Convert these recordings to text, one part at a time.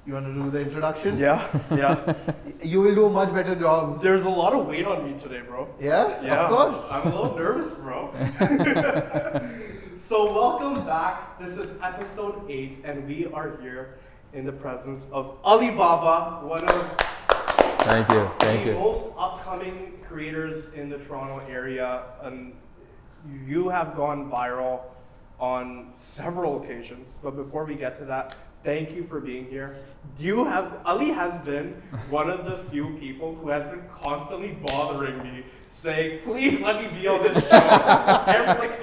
You want to do the introduction? Yeah. You will do a much better job. There's a lot of weight on me today, bro. Yeah? Yeah. Of course. I'm a little nervous, bro. So welcome back. This is episode 8, and we are here in the presence of Alibaba, one of the most upcoming creators in the Toronto area, and you have gone viral on several occasions. But before we get to that, thank you for being here. Ali has been one of the few people who has been constantly bothering me, saying, please let me be on this show.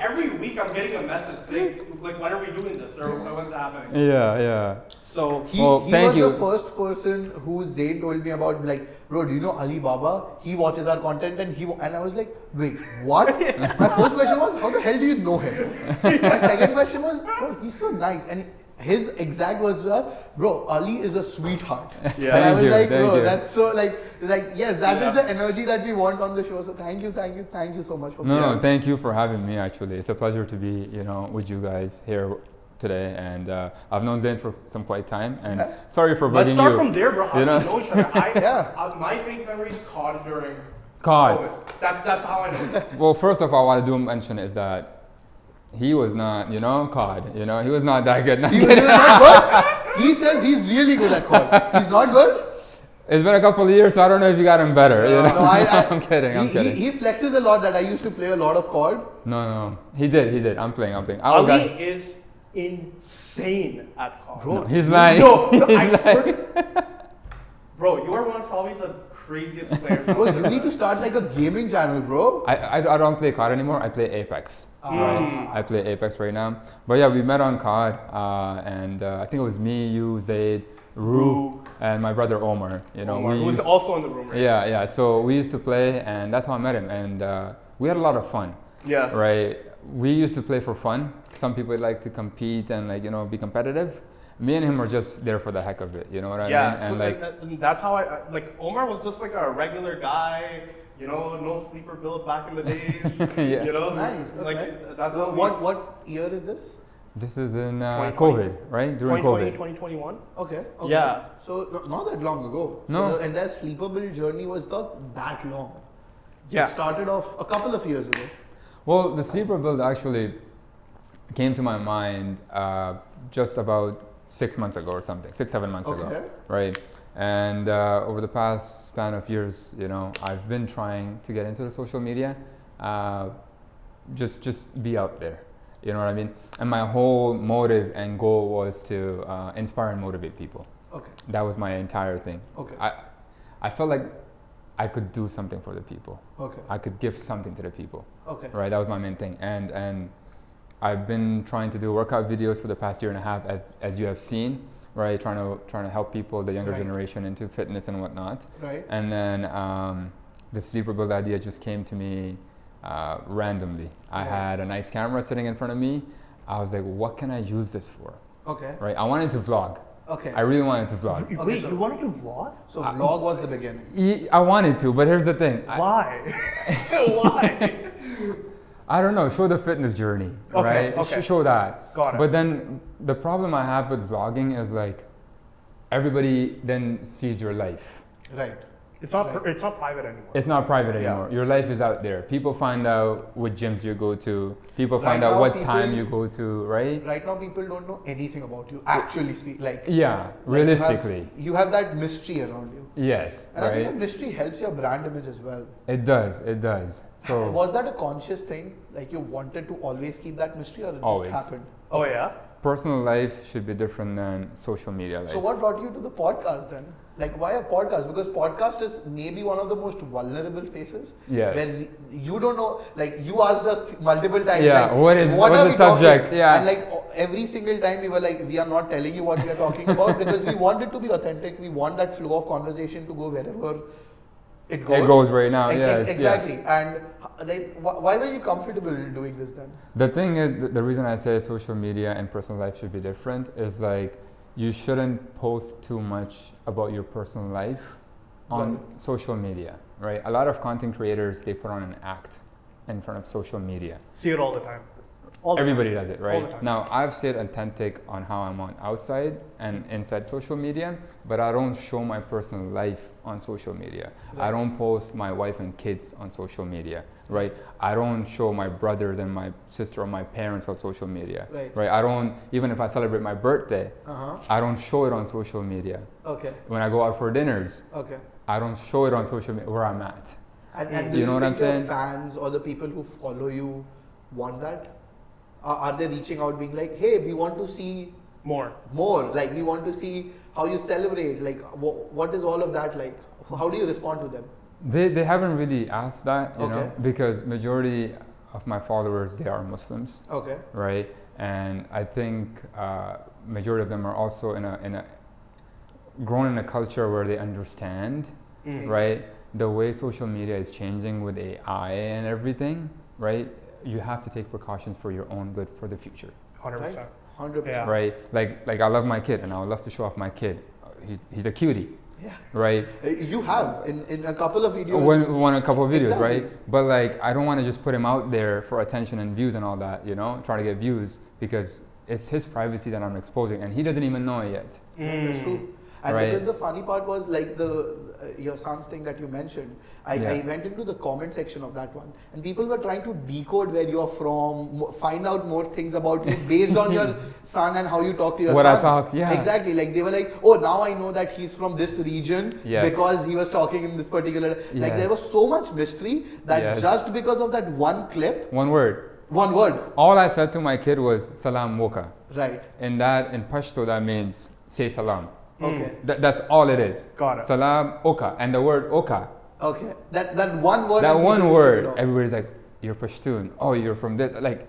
every week I'm getting a message saying, when are we doing this, or when's it happening? Yeah. So he thank was you. the first person who Zain told me about, like, bro, do you know Alibaba? He watches our content and I was like, wait, what? My first question was, how the hell do you know him? My second question was, bro, he's so nice. And his exact words were, bro, Ali is a sweetheart. Yeah. And I was like, thank bro, you. that's so yes, that is the energy that we want on the show. So thank you so much for being here. No, thank you for having me. Actually, it's a pleasure to be, with you guys here today. And I've known Zain for some quite time. And sorry for bugging you. Let's start from there, bro. How do we know each other? My fake memory is COD during COVID. That's how I know. Well, first of all, what I do mention is that he was not, COD. He was not that good. He was not good. He says he's really good at COD. He's not good. It's been a couple of years, so I don't know if you got him better. No, I'm kidding. He flexes a lot that I used to play a lot of COD. No. He did. I'm playing. Ali is insane at COD. Bro, No, he's lying. No, He's I swear. lying. Bro, you are one of probably the craziest players. Bro, you need to start like a gaming channel, bro. I don't play COD anymore. I play Apex. Right? I play Apex right now. But yeah, we met on COD, and I think it was me, you, Zaid, Rue, and my brother Omar. Omar, who was also in the room, right? Yeah. So we used to play, and that's how I met him. And we had a lot of fun. Yeah. Right. We used to play for fun. Some people like to compete and be competitive. Me and him were just there for the heck of it. You know what I mean? And that's how Omar was just like a regular guy. No sleeper build back in the days. Yeah. Nice. Okay. That's So what year is this? This is in 2020. COVID, right? During 2020, COVID. 2021. Okay. Yeah. So not that long ago. No. So the entire sleeper build journey was not that long. Yeah. It started off a couple of years ago. Well, the sleeper build actually came to my mind just about 6 months ago or something, 6-7 months ago, right? And over the past span of years, I've been trying to get into the social media, just be out there, you know what I mean? And my whole motive and goal was to inspire and motivate people. Okay. That was my entire thing. Okay. I felt like I could do something for the people. Okay. I could give something to the people. Okay. Right, that was my main thing. And I've been trying to do workout videos for the past year and a half, as you have seen, right? Trying to help people, the younger generation, into fitness and whatnot. Right. And then the sleeper build idea just came to me randomly. I had a nice camera sitting in front of me. I was like, what can I use this for? Okay. Right, I wanted to vlog. Okay. I really wanted to vlog. Wait, so- you wanted to vlog? So vlog was the beginning. I wanted to, but here's the thing. Why? Why? I don't know, show the fitness journey, Okay, right? okay. Show that. Got it. But then the problem I have with vlogging is everybody then sees your life. Right. It's not private anymore. It's not private anymore. Your life is out there. People find out what gyms you go to. People find out what time you go to, right? Right now, people don't know anything about you. Actually speak, Yeah, realistically. You have that mystery around you. Yes, And I think that right? mystery helps your brand image as well. It does. So Was that a conscious thing? Like you wanted to always keep that mystery, or it Always. just happened? Oh yeah. personal life should be different than social media life. So what brought you to the podcast then? Like why a podcast? Because podcast is maybe one of the most vulnerable spaces. Yes. When you don't know, like you asked us multiple times. Yeah, like, what is are the we subject? talking? Yeah. And like every single time we were like, we are not telling you what we are talking about because we want it to be authentic. We want that flow of conversation to go wherever it goes. It goes right now, yes. Exactly. And like, why were you comfortable doing this then? The thing is, the reason I say social media and personal life should be different is like, you shouldn't post too much about your personal life on social media, right? A lot of content creators, they put on an act in front of social media. See it all the time. Everybody does it, All the right? time. Now, I've stayed authentic on how I'm on outside and inside social media, but I don't show my personal life on social media. I don't post my wife and kids on social media, right? I don't show my brothers and my sister or my parents on social media, right? I don't, even if I celebrate my birthday, I don't show it on social media. Okay. When I go out for dinners, Okay. I don't show it on social media where I'm at. And do You know what I'm think your saying? fans or the people who follow you want that? Are they reaching out being like, hey, we want to see More. like we want to see how you celebrate, like what is all of that like? How do you respond to them? They haven't really asked that, you know, Okay. because majority of my followers, they are Muslims, Okay. right? And I think majority of them are also in a grown in a culture where they understand, right? The way social media is changing with AI and everything, right? You have to take precautions for your own good for the future, 100%. 100%. Yeah. right? Like I love my kid and I would love to show off my kid. He's a cutie, Yeah. right? You have in a couple of videos. One a couple of videos, Exactly. right? But like I don't want to just put him out there for attention and views and all that, you know, try to get views because it's his privacy that I'm exposing and he doesn't even know it yet. That's true. And Right. because the funny part was like your son's thing that you mentioned, I went into the comment section of that one, and people were trying to decode where you're from, find out more things about you based on your son and how you talk to your What son. I talk, yeah. Exactly. Like they were like, oh, now I know that he's from this region Yes. because he was talking in this particular. Like there Yes. was so much mystery that Yes. just because of that one clip, One word. one word, All I said to my kid was salam woka. right? In Pashto that means say salam. Okay. That's all it is. Got it. Salam oka. And the word oka. Okay. That one word. That and one people just took word, it off. everybody's like, you're Pashtun. Oh, you're from this. Like,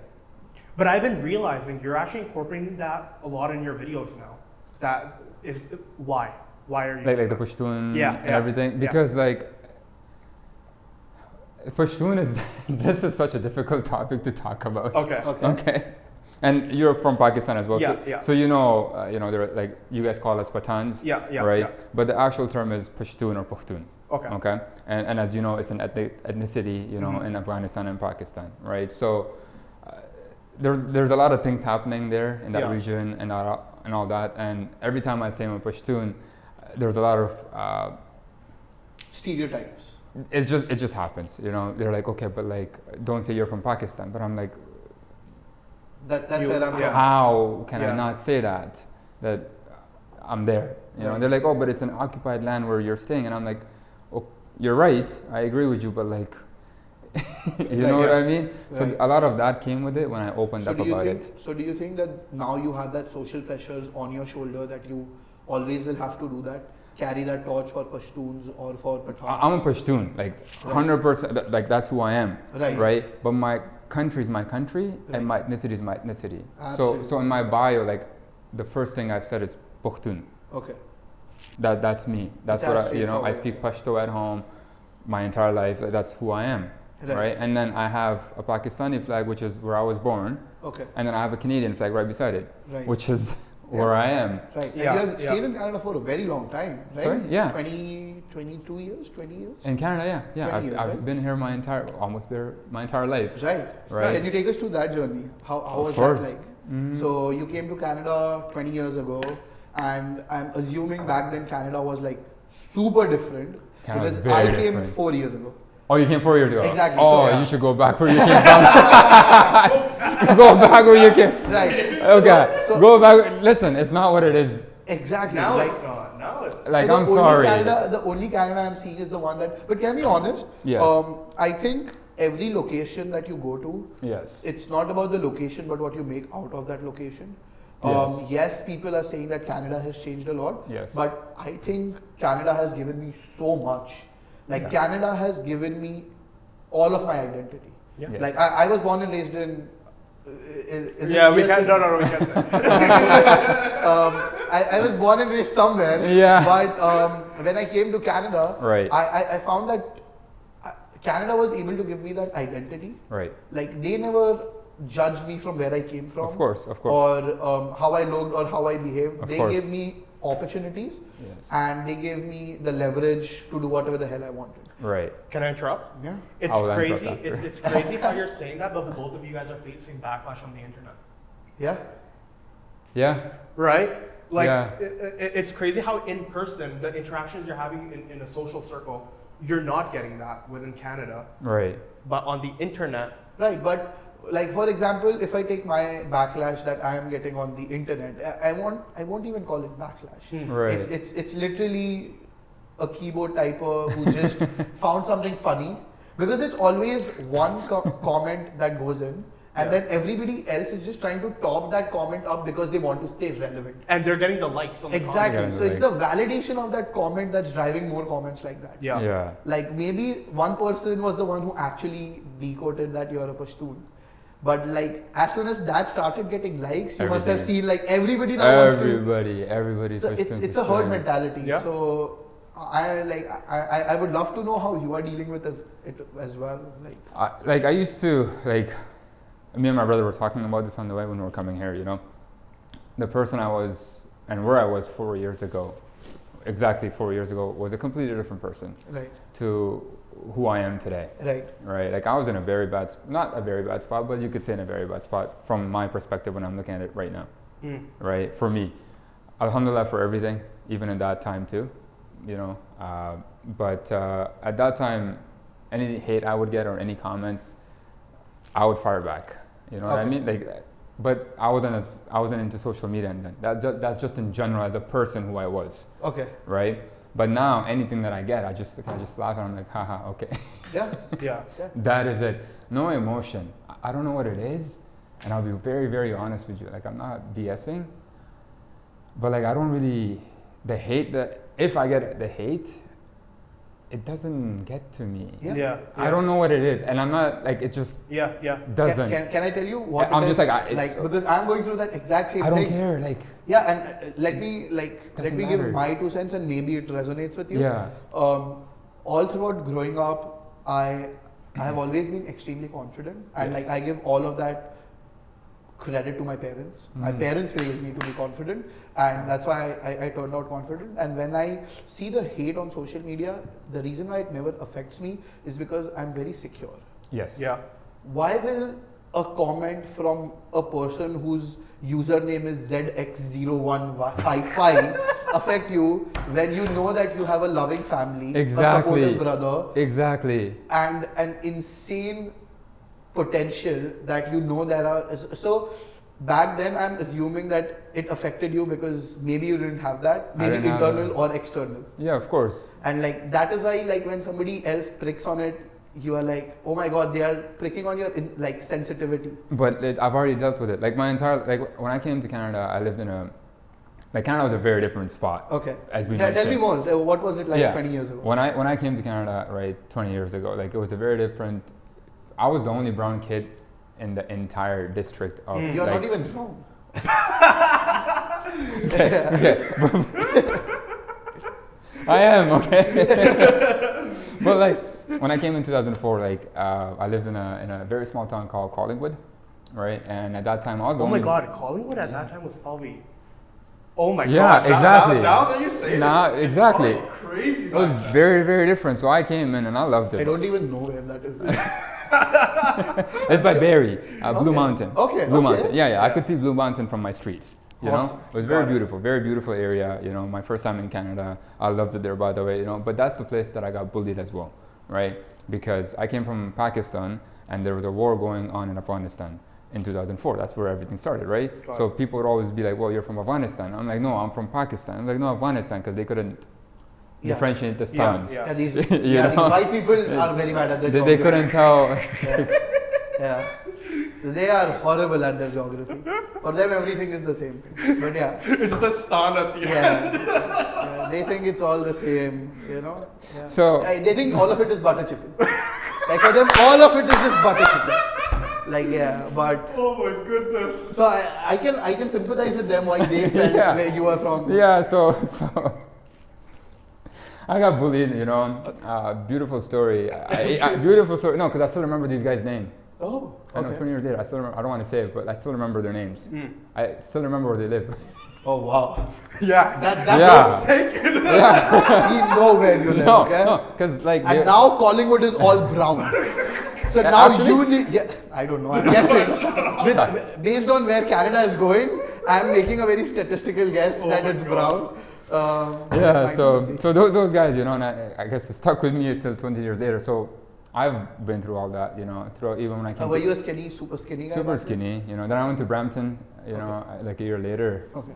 But I've been realizing you're actually incorporating that a lot in your videos now. That is why. Why are you like doing the that? Pashtun Yeah, and yeah, everything. yeah. Because like, Pashtun is, this is such a difficult topic to talk about. Okay. Okay. And you're from Pakistan as well. Yeah, so, yeah. so there like, you guys call us Pathans. Yeah, Right? yeah. But the actual term is Pashtun or Pakhtun. Okay. Okay. And as you know, it's an ethnicity, you know, Mm-hmm. in Afghanistan and Pakistan, right? So there's a lot of things happening there in that Yeah. region and all that. And every time I say I'm a Pashtun, there's a lot of Stereotypes. it just happens, you know. They're like, okay, but like, don't say you're from Pakistan. But I'm like, That's You- where I'm yeah. from. how can Yeah. I not say that I'm there? You know, Right. they're like, oh, but it's an occupied land where you're staying, and I'm like, oh, you're right, I agree with you, but like, you know what yeah. I mean? So Right. a lot of that came with it when I opened up about it. So do you think that now you have that social pressures on your shoulder that you always will have to do that? Carry that torch for Pashtuns or for Pathans? I'm a Pashtun, like 100%. Like that's who I am, Right. But my country is my country, Right. and my ethnicity is my ethnicity. Absolutely. So in my bio, like the first thing I've said is Pakhtun. Okay. That's me. That's That's what I straightforward. speak Pashto at home, my entire life. That's who I am, right? And then I have a Pakistani flag, which is where I was born, Okay. and then I have a Canadian flag right beside it, Right. which is where I am. Right. And Yeah, you have stayed yeah. in Canada for a very long time, right? Sorry? Yeah. 22 years, 20 years? In Canada, yeah. 20 years, I've right? been here my entire life. Right. Right. Can you take us to that journey? How Of was course. that like? Mhm. So you came to Canada 20 years ago, and I'm assuming back then Canada was like super different Canada was because very I came different. 4 years ago. Oh, you came 4 years ago. Exactly, Oh, so, yeah. you should go back where you came from. Go back where you came. Right. Okay. So- Go back. Listen, it's not what it is. Exactly. Now like, it's not. Now it's. Like, so I'm the only sorry. the only Canada I'm seeing is the one that. But can I be honest? Yes. I think every location that you go to, Yes. it's not about the location, but what you make out of that location. Yes. Yes, people are saying that Canada has changed a lot. Yes. But I think Canada has given me so much. Like Yeah. Canada has given me all of my identity. Yeah. Yes. Like I was born and raised in. Is Yeah, it we EST? can't. No, we can't say. I was born and raised somewhere. Yeah. But when I came to Canada, Right. I found that Canada was able to give me that identity. Right. Like they never judged me from where I came from. Of course. Or how I looked or how I behaved. Of They course. gave me opportunities, Yes. and they gave me the leverage to do whatever the hell I wanted. Right. Can I interrupt? Yeah. It's I will crazy. interrupt after. It's crazy how you're saying that, but both of you guys are facing backlash on the internet. Yeah. Yeah. Right? Like, Yeah. it's crazy how in person, the interactions you're having in a social circle, you're not getting that within Canada. Right. But on the internet, Right, but like for example, if I take my backlash that I am getting on the internet, I won't even call it backlash. Right. It's literally a keyboard typer who just found something funny, because it's always one comment that goes in, and then everybody else is just trying to top that comment up because they want to stay relevant. and they're getting the likes on the Exactly. Yeah, So it's the likes. validation of that comment that's driving more comments like that. Yeah. Yeah. Like maybe one person was the one who actually decoded that you're a Pashtun. But like as soon as that started getting likes, you must have Everything. seen like everybody now wants to. Everybody's So it's a herd mentality. Yeah. So I would love to know how you are dealing with it as well. Like I used to me and my brother were talking about this on the way when we were coming here. You know, the person I was and where I was 4 years ago, exactly 4 years ago, was a completely different person right, to who I am today. right, Right, like I was in a very bad, not a very bad spot, but you could say in a very bad spot from my perspective when I'm looking at it right now. Right, for me, alhamdulillah for everything, even in that time too, you know. But at that time, any hate I would get or any comments, I would fire back. You know what I Okay. mean? Like, but I wasn't into social media, and then that's just in general as a person who I was. okay, Right. But now anything that I get, I just laugh and I'm like, haha, okay. yeah, Yeah. That is it. No emotion. I don't know what it is, and I'll be very, very honest with you. Like I'm not BSing, but like I don't really the hate that if I get the hate, it doesn't get to me. Yeah. Yeah. I don't know what it is, and I'm not like it just Yeah. Yeah. doesn't. Can I tell you what I'm it just is? like, Because I'm going through that exact same I don't thing. care. Like Yeah, and let me Doesn't give matter. my 2 cents, and maybe it resonates with you. Yeah. All throughout growing up, I have always been extremely confident, and Yes. like I give all of that credit to my parents. My parents raised me to be confident, and that's why I turned out confident. And when I see the hate on social media, the reason why it never affects me is because I'm very secure. yes. Yeah. Why will a comment from a person whose username is ZX0155 affect you when you know that you have a loving family, a Exactly. supportive brother, Exactly. and an insane potential that you know there are? So back then I'm assuming that it affected you because maybe you didn't have that, I maybe didn't have internal that. or external. Yeah, of course. And like that is why like when somebody else pricks on it, you are like, oh my god, they are pricking on your like sensitivity. But I've already dealt with it. Like my entire when I came to Canada, I lived in Canada was a very different spot. Okay. As we Tell me mentioned. more. What was it like Yeah. 20 years ago? When I came to Canada, right, 20 years ago, like it was a very different. I was the only brown kid in the entire district of. You're like, not even wrong. okay. I am okay. But like when I came in 2004, like I lived in a very small town called Collingwood, right? And at that time, I was the Oh my only. God, Collingwood at that time was probably. Oh my Yeah, God. exactly. Now that you say Nah, it, exactly. It's probably crazy. It was back then. very, very different. So I came in and I loved it. I don't even know where that is. It's by Barrie, Blue Okay. Mountain. Okay, Blue okay. Mountain. Yeah. I could see Blue Mountain from my streets. You Awesome. know, it was very Got it. very beautiful area. You know, my first time in Canada, I loved it there. By the way, you know, but that's the place that I got bullied as well, right? Because I came from Pakistan and there was a war going on in Afghanistan in 2004. That's where everything started, right? Got So it. people would always be like, "Well, you're from Afghanistan." I'm like, "No, I'm from Pakistan." I'm like, "No, Afghanistan," because they couldn't Yeah. differentiate the Yeah, stans. yeah. Yeah, these, You yeah, these know? white people are very bad at their They geography. couldn't tell. Yeah. They are horrible at their geography. For them, everything is the same thing. But yeah. It just says stan at the end. Yeah. They think it's all the same, you know? Yeah. So- They think all of it is butter chicken. Like for them, all of it is just butter chicken. Like, yeah, but. Oh my goodness. So I can sympathize with them why they felt Yeah. where you are from. Yeah, so I got bullied, you know. Beautiful story. Beautiful story. No, because I still remember these guys' name. Oh, I know, okay. 20 years later, I don't want to say it, but I still remember their names. I still remember where they live. Oh wow. Yeah. That's Yeah. taken. Yeah. he know where you live, okay? No, because like And now Collingwood is all brown. So now actually- you need. Yeah, I don't know. I'm guessing. Based on where Canada is going, I'm making a very statistical guess that my it's God. brown. Yeah, might so be. those guys, and I guess it stuck with me until 20 years later. So I've been through all that, through even when I came Were to you a skinny, super skinny guy? super back then? skinny, Then I went to Brampton, like a year later, Okay.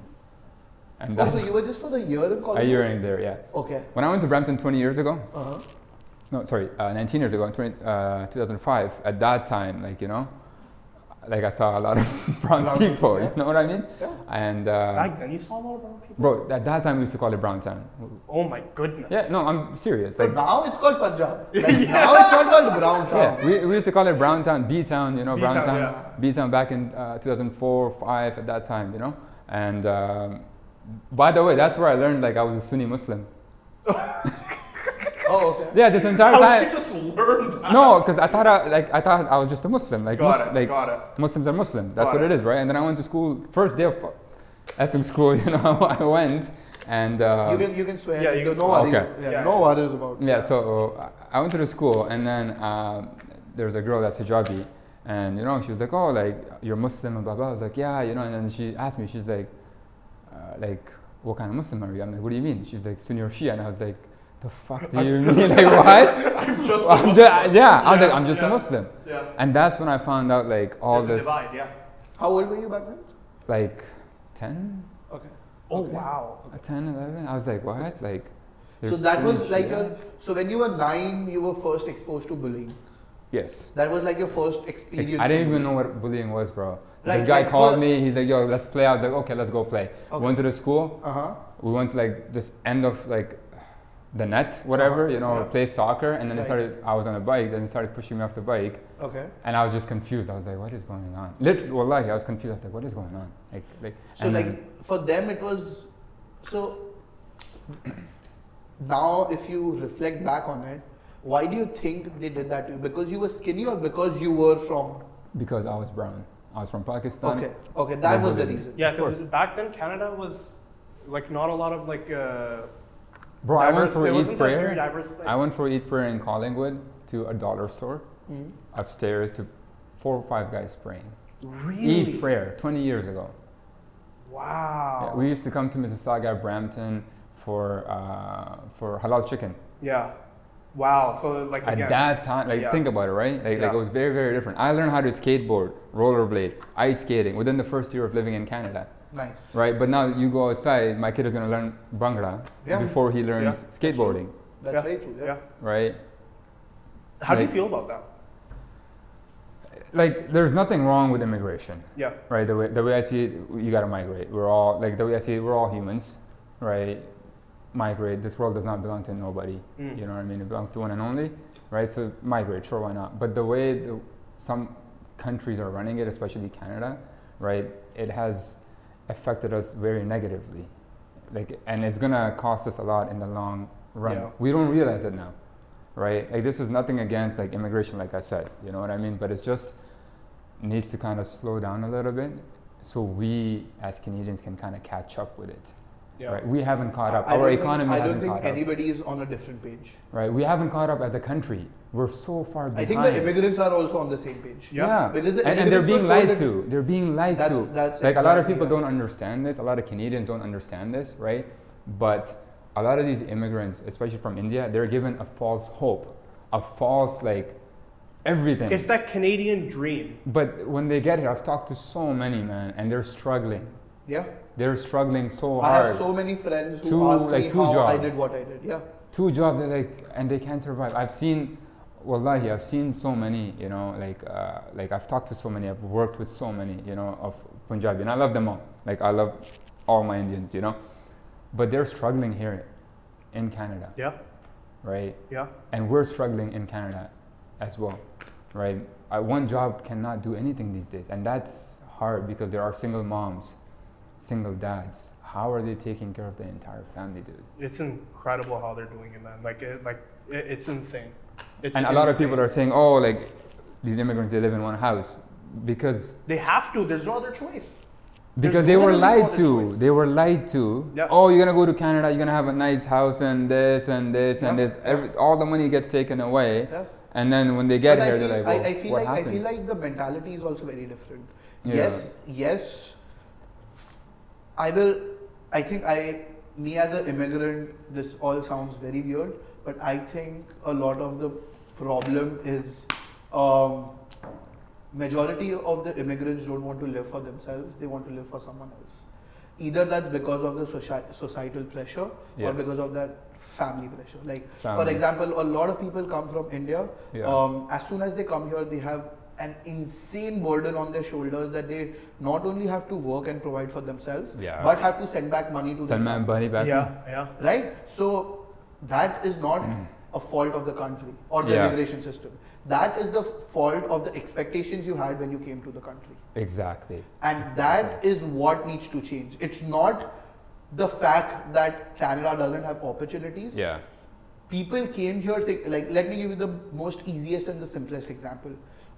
and Oh, that's so you were just for the year in a Collingwood? year in there, yeah. Okay. When I went to Brampton 20 years ago, Uh-huh. no, sorry, 19 years ago, in 2005. At that time, like I saw a lot of brown people, yeah. you know what I mean? Yeah. And Back then, you saw a lot of brown people. bro, at that time we used to call it Brown Town. Oh my goodness. Yeah, no, I'm serious. So Like, now it's called Punjab. Now it's not called Brown Town. yeah, we used to call it Brown Town, B Town, Brown B-Town, Town, yeah. B Town back in 2004, 5 at that time, And by the way, that's where I learned like I was a Sunni Muslim. Oh, okay. Yeah, this entire How time. did you just learn that? No, because I thought I was just a Muslim. Like, Got it. Muslims are Muslims. That's Got what it. it is, right? And then I went to school. First day of effing school, I went and. You can swear. Yeah, you can no swear. worries. Okay. Yeah, no worries about. Yeah, so I went to the school, and then there was a girl that's hijabi, and she was like, "Oh, like you're Muslim," and blah blah. I was like, "Yeah," and then she asked me, she's like, "What kind of Muslim are you?" I'm like, "What do you mean?" She's like, "Sunni or Shia," and I was like, "The fuck do you mean? Like what?" I'm just a I'm Muslim. just, yeah, I was like, I'm just yeah. a Muslim. Yeah. And that's when I found out like all There's a this, divide, yeah. How old were you back then? like 10, Okay. Oh wow. 10, 11. I was like, what? Like, So there's that was Sunni, like Shia? so when you were 9, you were first exposed to bullying. Yes. That was like your first experience. I to didn't even bullying. know what bullying was, bro. Like- this guy like called for- me. He's like, "Yo, let's play." I was like, "Okay, let's go play." Okay. Went to the school. Uh-huh. We went to like this end of like the net, whatever, Yeah. play soccer, and then Right. I was on a bike, then he started pushing me off the bike, Okay. and I was just confused. I was like, what is going on? Literally, wallahi, I was confused. I was like, what is going on? So and like then- for them it was so now if you reflect back on it, why do you think they did that to you? Because you were skinny or because you were from because I was brown. I was from Pakistan. Okay, that They was the bullied me. reason. Yeah, Of course. because back then Canada was like not a lot of like. Bro, I went diverse- for it Eid wasn't a very prayer. diverse place. I went for Eid prayer in Collingwood to a dollar store Mhm. upstairs to 4 or 5 guys praying. Really? Eid prayer 20 years ago. Wow. Yeah, we used to come to Mississauga, Brampton for halal chicken. Yeah. Wow. So like At again. that time, like Yeah. think about it, right? Like Yeah. it was very, very different. I learned how to skateboard, rollerblade, ice skating within the first year of living in Canada, Nice. right? But now you go outside, my kid is gonna learn Bhangra Yeah. before he learns Yeah. skateboarding, That's Yeah. very true. Yeah. right? How do you Like- feel about that? Like there's nothing wrong with immigration, Yeah. right? The way I see it, you gotta migrate. We're all like the way I see it, we're all humans, right? Migrate. This world does not belong to nobody. Mm. You know what I mean? It belongs to one and only, right? So migrate, sure, why not? But the way some countries are running it, especially Canada, right? It has affected us very negatively, like, and it's gonna cost us a lot in the long run. Yeah. We don't realize it now, right? Like this is nothing against like immigration, like I said, you know what I mean? But it's just needs to kind of slow down a little bit, so we as Canadians can kind of catch up with it. Yeah. Right? We haven't caught up. I Our don't economy think, I hasn't don't caught think up. anybody is on a different page. Right? We haven't caught up as a country. We're so far I behind. think the immigrants are also on the same page. Yeah. Because the and they're immigrants being were lied sold to. They're being lied That's- to. that's like a lot of exactly, people yeah. don't understand this. A lot of Canadians don't understand this, right? But a lot of these immigrants, especially from India, they're given a false hope, a false like everything. It's that Canadian dream. But when they get here, I've talked to so many, man, and they're struggling. Yeah. They're struggling so I hard. have so many friends who Two- ask like me two how I jobs. did what I did. Yeah. 2 jobs, they're like, and they can't survive. I've seen, wallahi, I've seen so many, like I've talked to so many, I've worked with so many, of Punjabi, and I love them all. Like I love all my Indians, but they're struggling here in Canada, Yeah. right? Yeah. And we're struggling in Canada as well, right? One job cannot do anything these days, and that's hard because there are single moms, single dads. How are they taking care of the entire family, dude? It's incredible how they're doing it, man. It's insane. It's And a lot of insane. people are saying, oh, like these immigrants, they live in one house because They have to. There's no other choice. Because they were lied to. They were lied to. Yep. Oh, you're gonna go to Canada. You're gonna have a nice house and this and this and this. All the money gets taken away. Yep. And then when they get But here, they're like, well, I feel what like happened? I feel like the mentality is also very different. Yeah. Yes. I think me as an immigrant, this all sounds very weird, but I think a lot of the problem is majority of the immigrants don't want to live for themselves, they want to live for someone else. Either that's because of the societal pressure or Yes. because of that family pressure. Like, Family. for example, a lot of people come from India. Yeah. As soon as they come here, they have an insane burden on their shoulders that they not only have to work and provide for themselves, Yeah. but have to send back money to Send their my family. money back. Yeah. Right? So that is not a fault of the country or the Yeah. immigration system. That is the fault of the expectations you had when you came to the country. Exactly. And that is what needs to change. It's not the fact that Canada doesn't have opportunities. Yeah. People came here, let me give you the most easiest and the simplest example.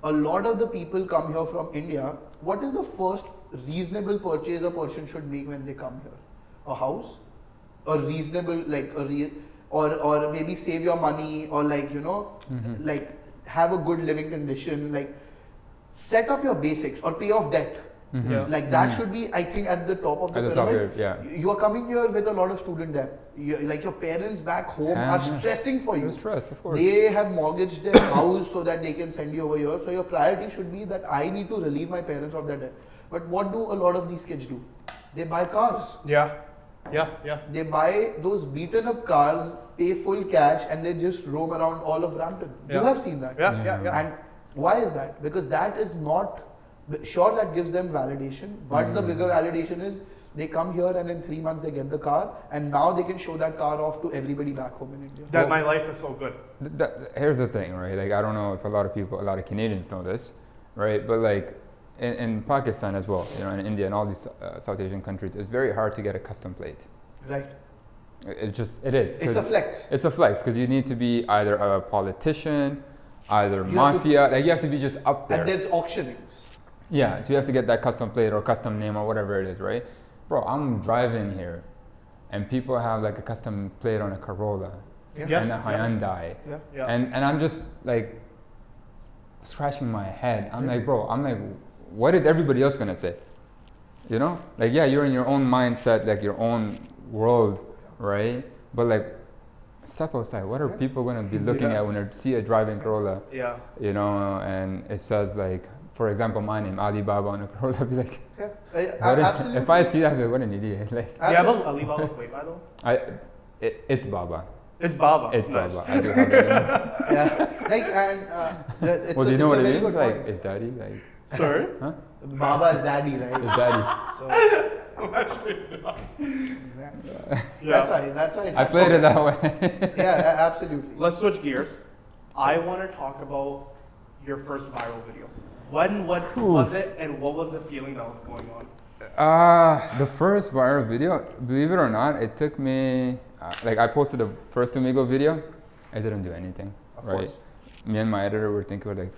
A lot of the people come here from India. What is the first reasonable purchase a person should make when they come here? A house? A reasonable, or maybe save your money, or like have a good living condition, like set up your basics or pay off debt. Yeah. Like that should be, I think, at the top of the At the top pyramid. here, yeah. You are coming here with a lot of student debt. Like your parents back home are stressing for you. You're stressed, of course. They have mortgaged their house so that they can send you over here. So your priority should be that I need to relieve my parents of their debt. But what do a lot of these kids do? They buy cars. Yeah. They buy those beaten up cars, pay full cash, and they just roam around all of Brampton. You Yeah. have seen that. Yeah. And why is that? Because that is not, sure, that gives them validation, but the bigger validation is they come here and in 3 months they get the car, and now they can show that car off to everybody back home in India. That my life is so good. Here's the thing, right? Like, I don't know if a lot of Canadians know this, right? But like in Pakistan as well, you know, in India and all these South Asian countries, it's very hard to get a custom plate. Right. It is. It's a flex. It's a flex because you need to be either a politician, either You have mafia. Like, you have to be just up there. And there's auctionings. Yeah, so you have to get that custom plate or custom name or whatever it is, right? Bro, I'm driving here and people have like a custom plate on a Corolla Yeah. and a Hyundai. Yeah. And I'm just like scratching my head. I'm like, what is everybody else gonna say? You know? Like, yeah, you're in your own mindset, like your own world, right? But like, step outside. What are people gonna be looking at when they see a driving Corolla? Yeah. You know, and it says like, for example, my name, Ali Baba on a Corolla. I'd be like, Absolutely. if I see that, I'd be like, what an idiot. Like, Do you have a Alibaba plate, by the way? it's Baba. It's Baba. It's Nice. Baba. I do have that. Yeah. Like, and it's Well, do you know what it very means? good Like, point. it's daddy. Like, Sorry? huh? Baba is daddy, right? It's daddy. So, I'm actually not. that's right. I played it that way. Yeah, absolutely. Let's switch gears. I want to talk about your first viral video. When was it, and what was the feeling that was going on? The first viral video, believe it or not, it took me, like, I posted the first Tumigo video. I didn't do anything, Of right? course. Me and my editor were thinking, like,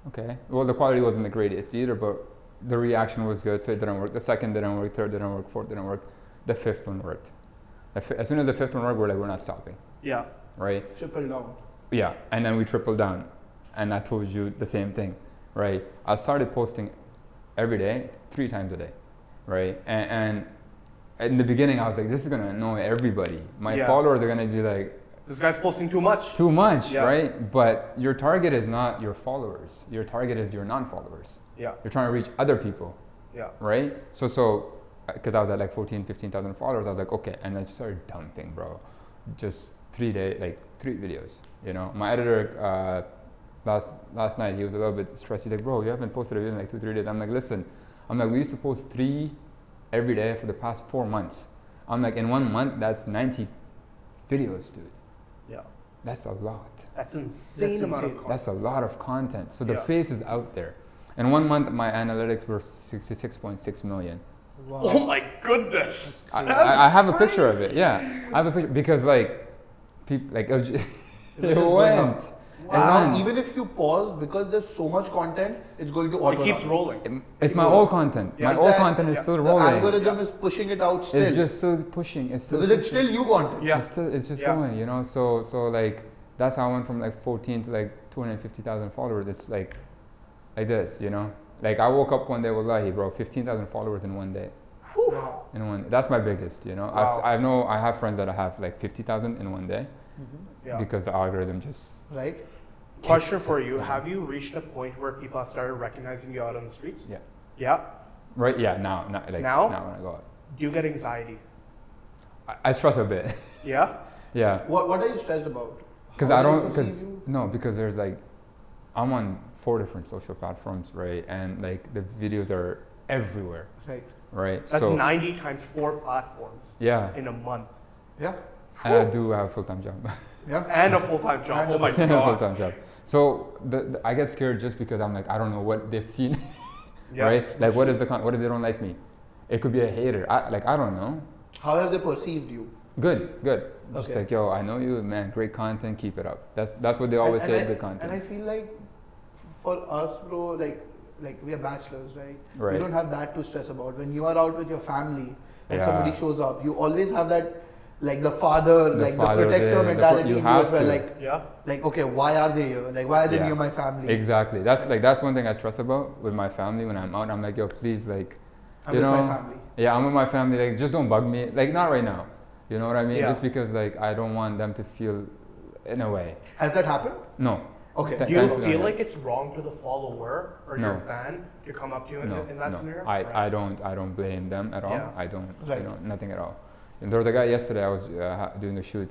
okay. Well, the quality wasn't the greatest either, but the reaction was good, so it didn't work. The second didn't work, third didn't work, fourth didn't work. The fifth one worked. As soon as the fifth one worked, we're like, we're not stopping, Yeah. right? Triple down. Yeah, and then we tripled down, and I told you the same thing, right? I started posting every day, 3 times a day, right? And in the beginning, I was like, this is gonna annoy everybody. My followers are gonna be like, This guy's posting too much. too much, Yeah. right? But your target is not your followers. Your target is your non-followers. Yeah. You're trying to reach other people, Yeah. right? So, because I was at like 15,000 followers, I was like, okay, and I just started dumping, bro. Just 3 videos, you know? My editor, last night, he was a little bit stressed. He's like, bro, you haven't posted a video in like 2-3 days. I'm like, listen, we used to post 3 every day for the past 4 months. I'm like, in 1 month, that's 90 videos, dude. Yeah. That's a lot. That's insane amount of insane. content. That's a lot of content. So the Yeah. face is out there. In 1 month, my analytics were 66.6 million. Wow. Oh my goodness. I have a picture of it. Yeah, I have a picture because like people like it just going went. up. And now even if you pause, because there's so much content, it's going to auto. It keeps rolling. It's my old content. Yeah, my old content is still rolling. The algorithm is pushing it out still. It's just still pushing. It's still because it's still new content. Yeah. It's just going, you know. So like that's how I went from like 14 to like 250,000 followers. It's like this, you know. Like I woke up one day, wallahi, bro, 15,000 followers in one day. Wow. In one, that's my biggest, you know. Wow. I have friends that have like 50,000 in one day, because the algorithm just right. Question for you: have you reached a point where people have started recognizing you out on the streets? Yeah. Yeah. Right. Yeah. Now when I go out, Do you get anxiety? I stress a bit. Yeah. Yeah. What are you stressed about? Because there's like, I'm on 4 different social platforms, right? And like the videos are everywhere. Right. Right. That's so 90 times 4 platforms. Yeah. In a month. Yeah. And I do have a full-time job. Yeah. And a full-time job. Oh my And a god. full-time job. So I get scared just because I'm like, I don't know what they've seen. Yeah. Right? Like what if they don't like me? It could be a hater. I don't know. How have they perceived you? Good. Just Okay. like, yo, I know you, man. Great content. Keep it up. That's what they always say. Good content. And I feel like for us, bro, like we are bachelors, right? Right. We don't have that to stress about. When you are out with your family and Yeah. somebody shows up, you always have that, like the father, the protector there, mentality. you in have as well, to. like okay, why are they here? Like why are they Yeah. near my family? Exactly. That's one thing I stress about with my family when I'm out. I'm like, yo, please, like, I'm with my family. Yeah, I'm with my family. Like, just don't bug me. Like, not right now. You know what I mean? Yeah. Just because like I don't want them to feel, in a way. Has that happened? No. Okay. Do you Thankfully, feel no. like it's wrong to the follower or No. your fan to come up to you in that No. scenario? I don't blame them at all. Yeah. I don't. Right. You know, nothing at all. And there was a guy yesterday. I was doing a shoot.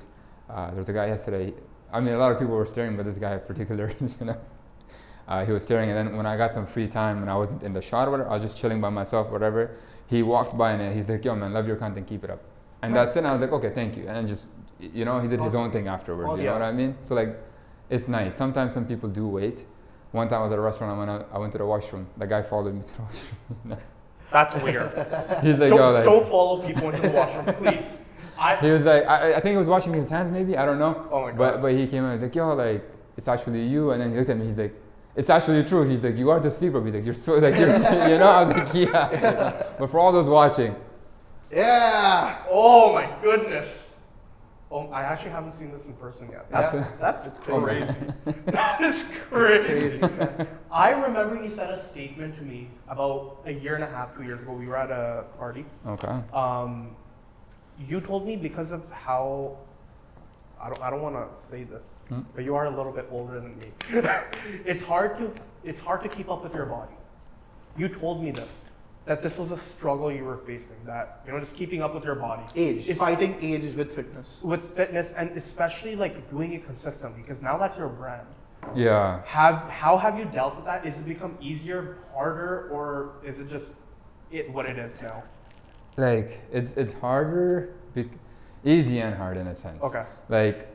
There was a guy yesterday. I mean, a lot of people were staring, but this guy in particular, you know, he was staring. And then when I got some free time and I wasn't in the shot or whatever, I was just chilling by myself, whatever. He walked by and he's like, "Yo, man, love your content. Keep it up." And Nice. that's it. And I was like, "Okay, thank you." And then just, you know, he did his own thing afterwards. Awesome. You know what I mean? So like, it's nice. Sometimes some people do wait. One time I was at a restaurant. I went to the washroom. The guy followed me to the washroom. You know? That's weird. He's like, "Yo, like." Don't follow people into the washroom, please. He was like, I think he was washing his hands, maybe, I don't know. Oh my God. But he came and was like, yo, like, it's actually you. And then he looked at me, he's like, it's actually true. He's like, you are the sleeper. He's like, you're so, like, you're, you know? I was like, yeah. But for all those watching. Yeah. Oh my goodness. Oh, I actually haven't seen this in person yet. That's crazy. crazy. That is crazy. I remember you said a statement to me about a year and a half, 2 years ago. We were at a party. Okay. You told me because of how I don't want to say this, but you are a little bit older than me. It's hard to keep up with your body. You told me this, that this was a struggle you were facing, that, you know, just keeping up with your body. Fighting age with fitness. With fitness, and especially like doing it consistently, because now that's your brand. Yeah. How have you dealt with that? Is it become easier, harder, or is it just what it is now? Like, it's harder, easy and hard in a sense. Okay. Like,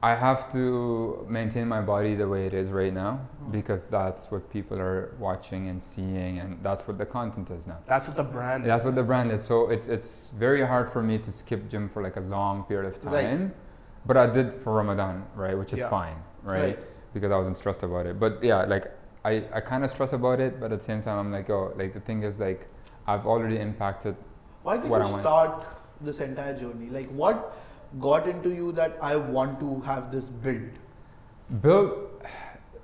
I have to maintain my body the way it is right now because that's what people are watching and seeing, and that's what the content is now. That's what the brand is. That's what the brand is. So it's very hard for me to skip gym for like a long period of time. Right. But I did for Ramadan, right? Which is fine, right? Right. Because I wasn't stressed about it. But yeah, like I kind of stress about it, but at the same time I'm like, oh, like the thing is like I've already impacted. Why did what you I want. start this entire journey? Like what got into you that I want to have this build?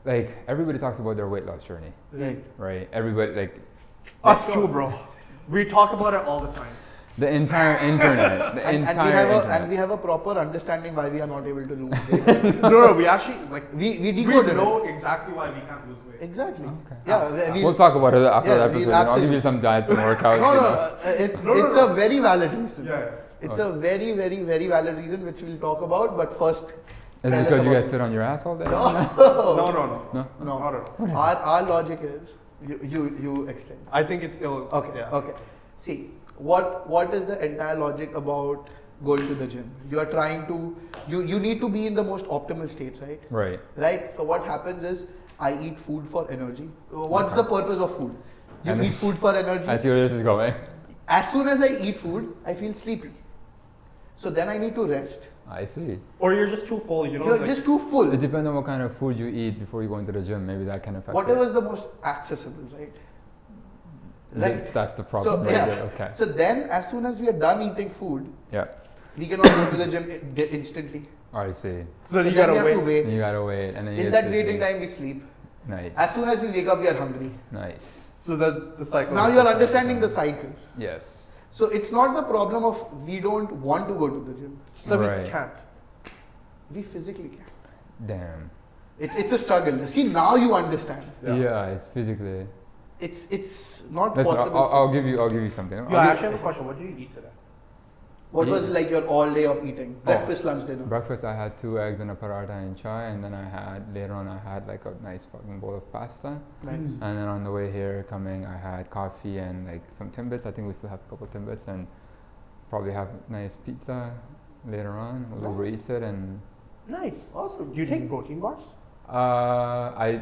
Like everybody talks about their weight loss journey, right? Everybody like Us too, bro. We talk about it all the time. the entire internet, and we have a proper understanding why we are not able to lose weight. No, we actually like we decoded know it. exactly why we can't lose weight. Exactly. Okay. Yeah, we'll talk about it after Yeah, the we'll episode. And I'll give absolutely- you some diets and workouts. No, you no, know. it's a very valid reason. Yeah. It's a very, very, very valid reason which we'll talk about. But first, Is tell it us because you about guys sit on your ass all day? No. No? Not at all. Our logic is you explain. I think it's ill. Okay. Yeah. Okay. See, what is the entire logic about going to the gym? You are trying to you need to be in the most optimal state, right? Right. Right. So what happens is I eat food for energy. What's the purpose of food? You eat food for energy. I see where this is going. As soon as I eat food, I feel sleepy. So then I need to rest. I see. Or you're just too full, you know? You're just too full. It depends on what kind of food you eat before you go into the gym. Maybe that can affect Whatever it. is the most accessible, right? Right. That's the problem. So, right yeah. there. Okay. So then, as soon as we are done eating food, Yeah. we cannot go to the gym instantly. I see. So then you we gotta have wait. to wait. You gotta wait, and then you In get that sleepy. waiting time, we sleep. Nice. As soon as we wake up, we are hungry. Nice. So the cycle. Now is you're just- understanding the cycle. Yes. So it's not the problem of we don't want to go to the gym. It's that Right. we can't. We physically can. Damn. It's a struggle. See, now you understand. Yeah, it's physically. It's not Listen, possible. I'll give you something. Yeah, I actually have a question. What did you eat today? What was like your all day of eating? Breakfast, lunch, dinner? Breakfast, I had 2 eggs and a paratha and chai, and then later on I had like a nice fucking bowl of pasta. Nice. And then on the way here coming, I had coffee and like some Timbits. I think we still have a couple Timbits, and probably have nice pizza later on. We'll Nice. overeat it, and Nice. Awesome. Do you take protein bars? I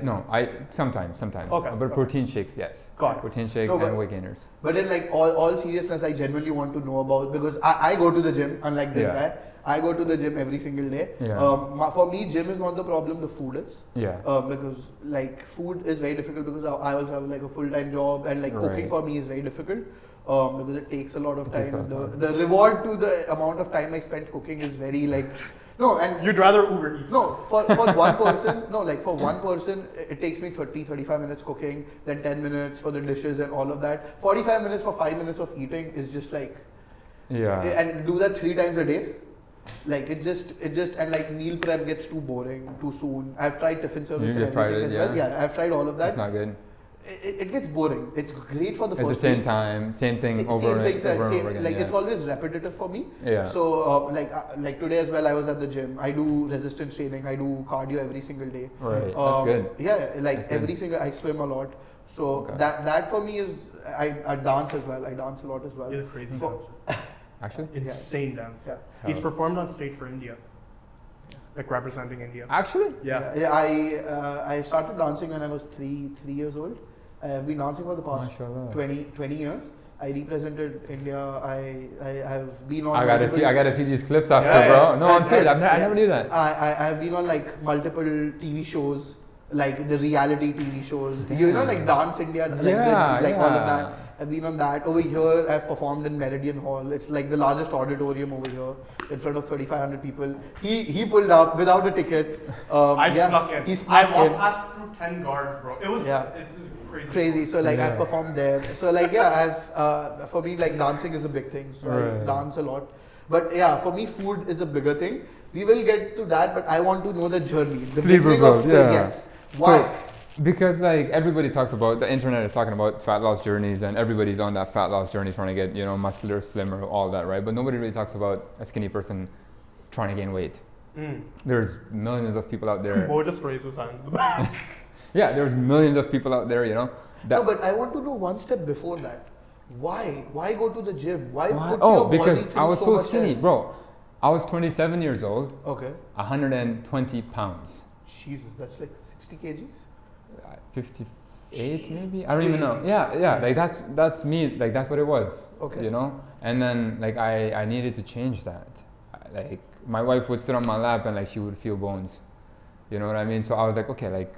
sometimes. Okay, But okay. protein shakes, yes. Got it. Protein shakes No, but- and weight gainers. But in like all seriousness, I genuinely want to know about, because I go to the gym, unlike this Yeah. guy. I go to the gym every single day. Yeah. For me, gym is not the problem. The food is. Yeah. Because like food is very difficult, because I also have like a full-time job, and like cooking Right. for me is very difficult. Because it takes a lot of It takes time. a lot of time. The reward to the amount of time I spent cooking is very like no, and You'd rather Uber Eats. no, for one person, no, like for one person, it takes me 35 minutes cooking, then 10 minutes for the dishes and all of that. 45 minutes for 5 minutes of eating is just like, Yeah. and do that 3 times a day. Like it just, and like meal prep gets too boring too soon. I've tried tiffin service and You've tried everything it, as well. yeah? Yeah, I've tried all of that. It's not good. It gets boring. It's great for the It's the first same week. time, same thing Same over and things, over and same- over again. like yeah. it's always repetitive for me. Yeah. So like today as well, I was at the gym. I do resistance training. I do cardio every single day. Right. That's good. Yeah, like That's good. every single. I swim a lot. So Okay. that for me is I dance as well. I dance a lot as well. You're a crazy For- dancer. Actually? Insane dancer. Yeah. He's Oh. performed on stage for India. Like representing India. Actually? Yeah. I started dancing when I was three years old. I have been dancing for the past Mashallah. 20 years. I represented India. I have been on. I gotta multiple- see these clips after, Yeah, bro. it's No, I'm crazy. serious. I Yeah. never knew that. I've been on like multiple TV shows, like the reality TV shows. You know, like Damn. Dance India, like, Yeah, like all of yeah. that. I've been on that. Over here, I've performed in Meridian Hall. It's like the largest auditorium over here, in front of 3,500 people. He pulled up without a ticket. I Yeah, snuck in. He I snuck walked in. past through 10 guards, bro. It was, Yeah. it's a crazy. Crazy. So like I've Yeah. performed there. So like yeah, I've for me like dancing is a big thing. So I Right. dance a lot. But yeah, for me food is a bigger thing. We will get to that, but I want to know the journey. The Sleeper beginning of bro, the yeah. yes. Why? So, because like everybody talks about, the internet is talking about fat loss journeys, and everybody's on that fat loss journey trying to get, muscular, slimmer, all that, right? But nobody really talks about a skinny person trying to gain weight. There's millions of people out there. Mo just raised his hand in the back. Yeah, there's millions of people out there, that No, but I want to know one step before that. Why? Why go to the gym? Why Why? put Oh, your body because through I was so much skinny, hell? bro. I was 27 years old, Okay. 120 pounds. Jesus, that's like 60 kgs. 58 maybe, I don't even know. Crazy. Yeah, like that's me, like that's what it was. Okay. And then like I needed to change that. Like my wife would sit on my lap and like she would feel bones, you know what I mean? So I was like, okay, like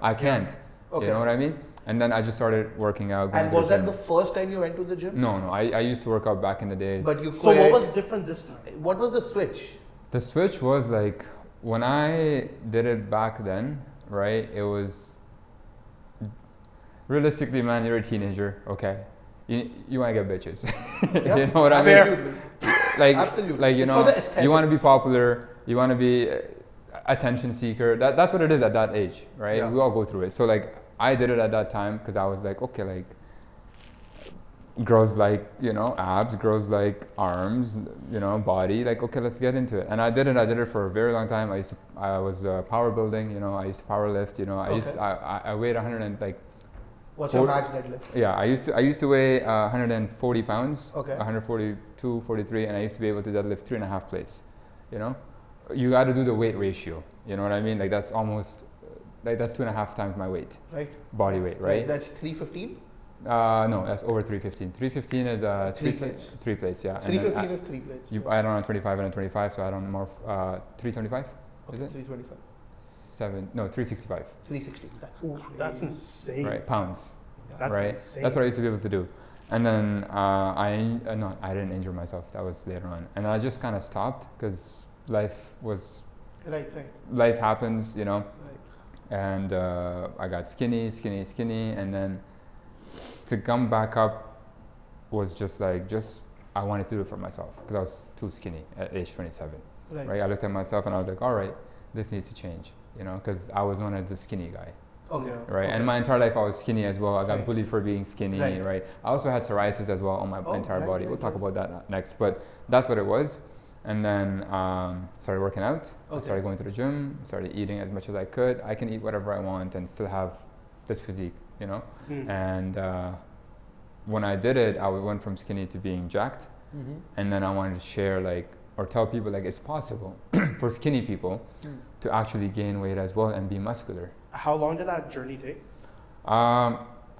I can't. Okay. You know what I mean? And then I just started working out. going And to the was that gym. the first time you went to the gym? No, I used to work out back in the days. But you So quit. what was different this time? What was the switch? The switch was like when I did it back then, right? It was realistically, man, you're a teenager, okay? You want to get bitches. Yeah, You know what I mean? absolutely. Like, Absolutely. like It's for the you want to be aesthetics. popular, you want to be attention seeker. That's what it is at that age, right? Yeah. We all go through it. So like I did it at that time because I was like, okay, like girls like abs, girls like arms, body. Like okay, let's get into it. And I did it for a very long time. I was power building. I used to power lift. I weighed 100 and like. What's your max deadlift? Yeah, I used to weigh 140 pounds, Okay. 142, 43, and I used to be able to deadlift 3.5 plates. You got to do the weight ratio. You know what I mean? Like that's almost, like that's 2.5 times my weight, Right. body weight, right? That's 315. No, that's over 315. 315 is Three plates. 3 plates, yeah. 315 is 3 plates. You add on 25 and 25, so I don't more 325. Is it 325? 365. 360. That's insane. Right, pounds. That's right. insane. That's what I used to be able to do. And then I didn't injure myself. That was later on, and I just kind of stopped because life happens, you know. Right. And I got skinny, and then to come back up was just I wanted to do it for myself because I was too skinny at age 27. Right. I looked at myself and I was like, all right, this needs to change, you know, because I was known as the skinny guy. Okay. Right. Okay. And my entire life I was skinny as well. I got bullied for being skinny. Right. Right. I also had psoriasis as well on my entire body. We'll talk about that next. But that's what it was. And then started working out. I started going to the gym. Started eating as much as I could. I can eat whatever I want and still have this physique, you know. And when I did it, I went from skinny to being jacked. And then I wanted to share or tell people it's possible for skinny people to actually gain weight as well and be muscular. How long did that journey take?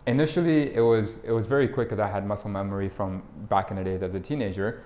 Initially, it was very quick because I had muscle memory from back in the days as a teenager.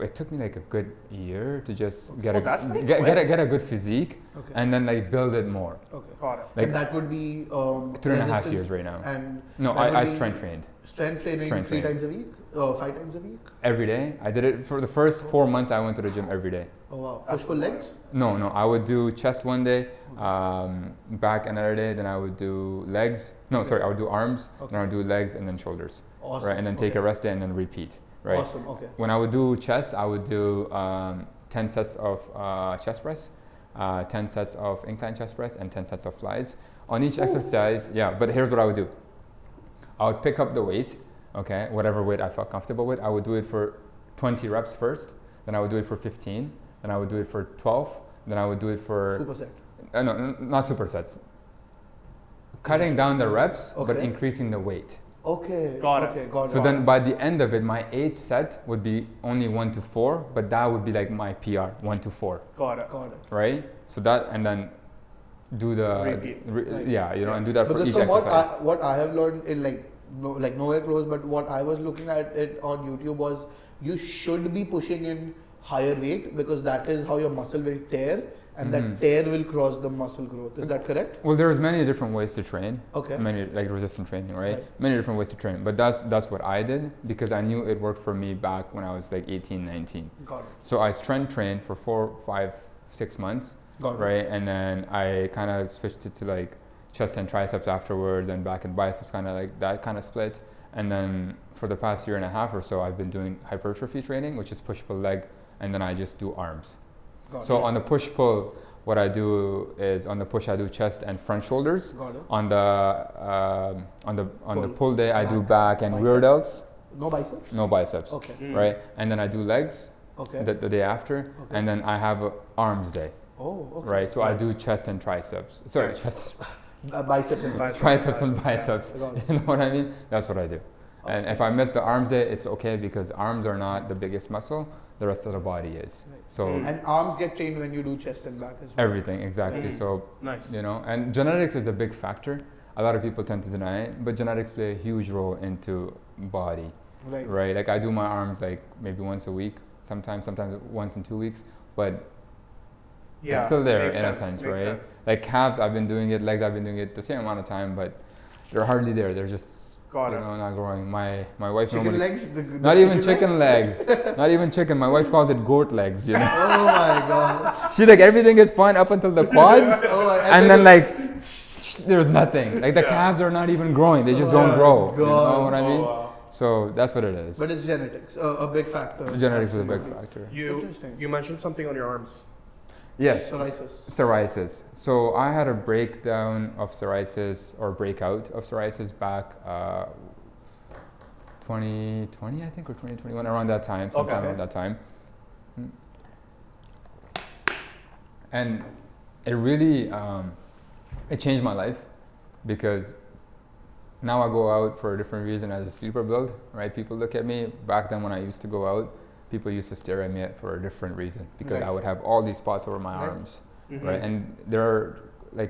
It took me a good year to just get a good physique, and then build it more. Okay. Got it. And that would be 3.5 years right now. And no, I strength trained. Strength training 3 times a week, 5 times a week. Every day. I did it for the first 4 months. I went to the gym every day. Oh wow! Push-pull legs? No. I would do chest one day, back another day. Then I would do legs. No, sorry, I would do arms. Then I would do legs and then shoulders. Awesome. Right, and then take a rest day and then repeat. Right. Awesome. Okay. When I would do chest, I would do 10 sets of chest press, 10 sets of incline chest press, and 10 sets of flies. On each exercise, but here's what I would do. I would pick up the weight, whatever weight I felt comfortable with. I would do it for 20 reps first, then I would do it for 15, then I would do it for 12, then I would do it for... Superset. No, not supersets. Cutting down the reps, but increasing the weight. Okay. Got it. So then by the end of it, my 8th set would be only 1 to 4, but that would be my PR, 1 to 4. Got it. Right? So that, and then do the... Repeat. And do that for each from exercise. What I have learned in nowhere close, but what I was looking at it on YouTube was you should be pushing in higher weight because that is how your muscle will tear and that tear will cause the muscle growth. Is that correct? Well, there's many different ways to train. Okay. Many resistant training, right? Many different ways to train. But that's what I did because I knew it worked for me back when I was 18, 19. Got it. So I strength trained for 4, 5, 6 months. Got it. Right? And then I kind of switched it to chest and triceps afterwards and back and biceps, kind of that kind of split. And then for the past 1.5 years or so, I've been doing hypertrophy training, which is push-pull leg, and then I just do arms. So on the push-pull, what I do is on the push I do chest and front shoulders. Got it. On the pull day I do back and rear delts. No biceps? No biceps. Okay. Right? And then I do legs. Okay. The day after, and then I have a arms day. Oh, okay. Right? So I do chest and triceps. Sorry, chest. Biceps and biceps. Triceps and biceps. You know what I mean? That's what I do. And if I miss the arms day, it's okay because arms are not the biggest muscle. The rest of the body is. Right. So and arms get trained when you do chest and back as well. Everything, exactly. So nice. And genetics is a big factor. A lot of people tend to deny it, but genetics play a huge role into body. Right? I do my arms maybe once a week, sometimes once in 2 weeks, but it's still there in a sense, right? Calves, I've been doing it, legs, I've been doing it the same amount of time, but they're hardly there. They're just not growing. My wife chicken normally legs, not even chicken legs, not even chicken. My wife calls it goat legs. Oh my god! She's everything is fine up until the quads, and then there's nothing. The calves are not even growing. They just don't grow. God. You know what I mean? Wow. So that's what it is. But it's genetics, a big factor. Genetics is a big factor. You mentioned something on your arms. Yes. Psoriasis. So I had a breakdown of psoriasis or breakout of psoriasis back 2020, I think, or 2021, around that time, sometime around that time. And it really, it changed my life because now I go out for a different reason as a sleeper build, right? People look at me. Back then when I used to go out, people used to stare at me for a different reason because I would have all these spots over my arms, right? And they're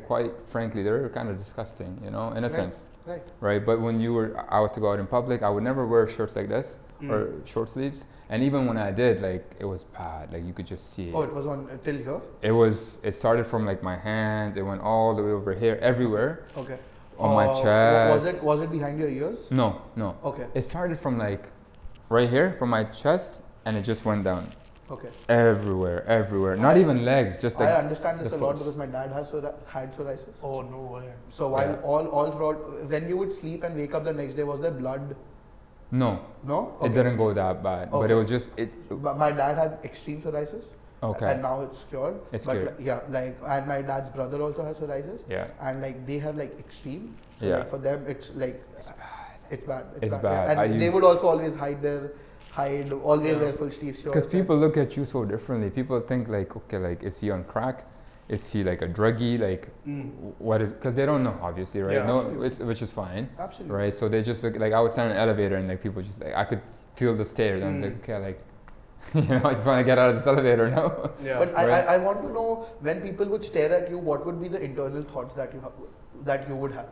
quite frankly, they're kind of disgusting, in a sense. Right. But when I was to go out in public, I would never wear shirts like this or short sleeves. And even when I did, like, it was bad. Like, you could just see it. Oh, it was on till here? It started from like my hands. It went all the way over here, everywhere. Okay. On my chest. Was it behind your ears? No. Okay. It started from like right here, from my chest, and it just went down. Okay. Everywhere. Not even legs, just like. I understand this a lot because my dad had psoriasis. Oh, no way. So while all throughout, when you would sleep and wake up the next day, was there blood? No. No? Okay. It didn't go that bad, but it was just But my dad had extreme psoriasis. Okay. And now it's cured. It's but cured. Yeah, like, and my dad's brother also has psoriasis. Yeah. And like they have like extreme. So Yeah. like for them it's like It's bad. It's bad. It's bad. Yeah. And they would also always always wear full sleeve shirts. Because people look at you so differently. People think like, okay, like, is he on crack? Is he like a druggie? Like, what is? Because they don't know, obviously, right? Yeah, no, absolutely. which is fine. Absolutely. Right. So they just look like, I would stand in an elevator and like people just like, I could feel the stares. And I was like, okay, like, I just want to get out of this elevator now. Yeah. But Right. I want to know, when people would stare at you, what would be the internal thoughts that you would have?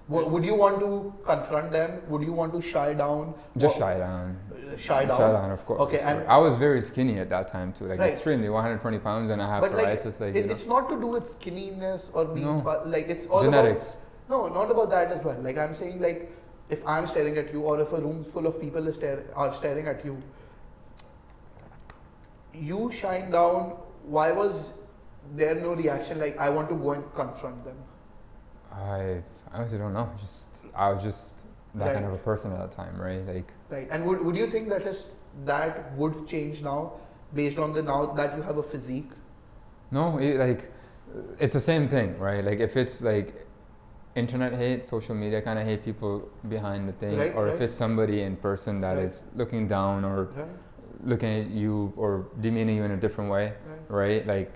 Would you want to confront them? Would you want to shy down? Just shy down. Shy down? Shy down, of course. Okay, of course. and I was very skinny at that time too, like Right. extremely, 120 pounds, and I have but psoriasis. Like, it's not to do with skinniness or being No. like it's all Genetics. about. No, not about that as well. Like I'm saying, like if I'm staring at you, or if a room full of people are staring at you, you shine down. Why was there no reaction? Like I want to go and confront them. I honestly don't know. I was just that Right. kind of a person at that time, right? Like, Right. And would you think that would change now, based on now that you have a physique? no, it's the same thing, right? Like, if it's like internet hate, social media kind of hate, people behind the thing, Right, or right. if it's somebody in person that Right. is looking down or Right. looking at you or demeaning you in a different way, right? Like,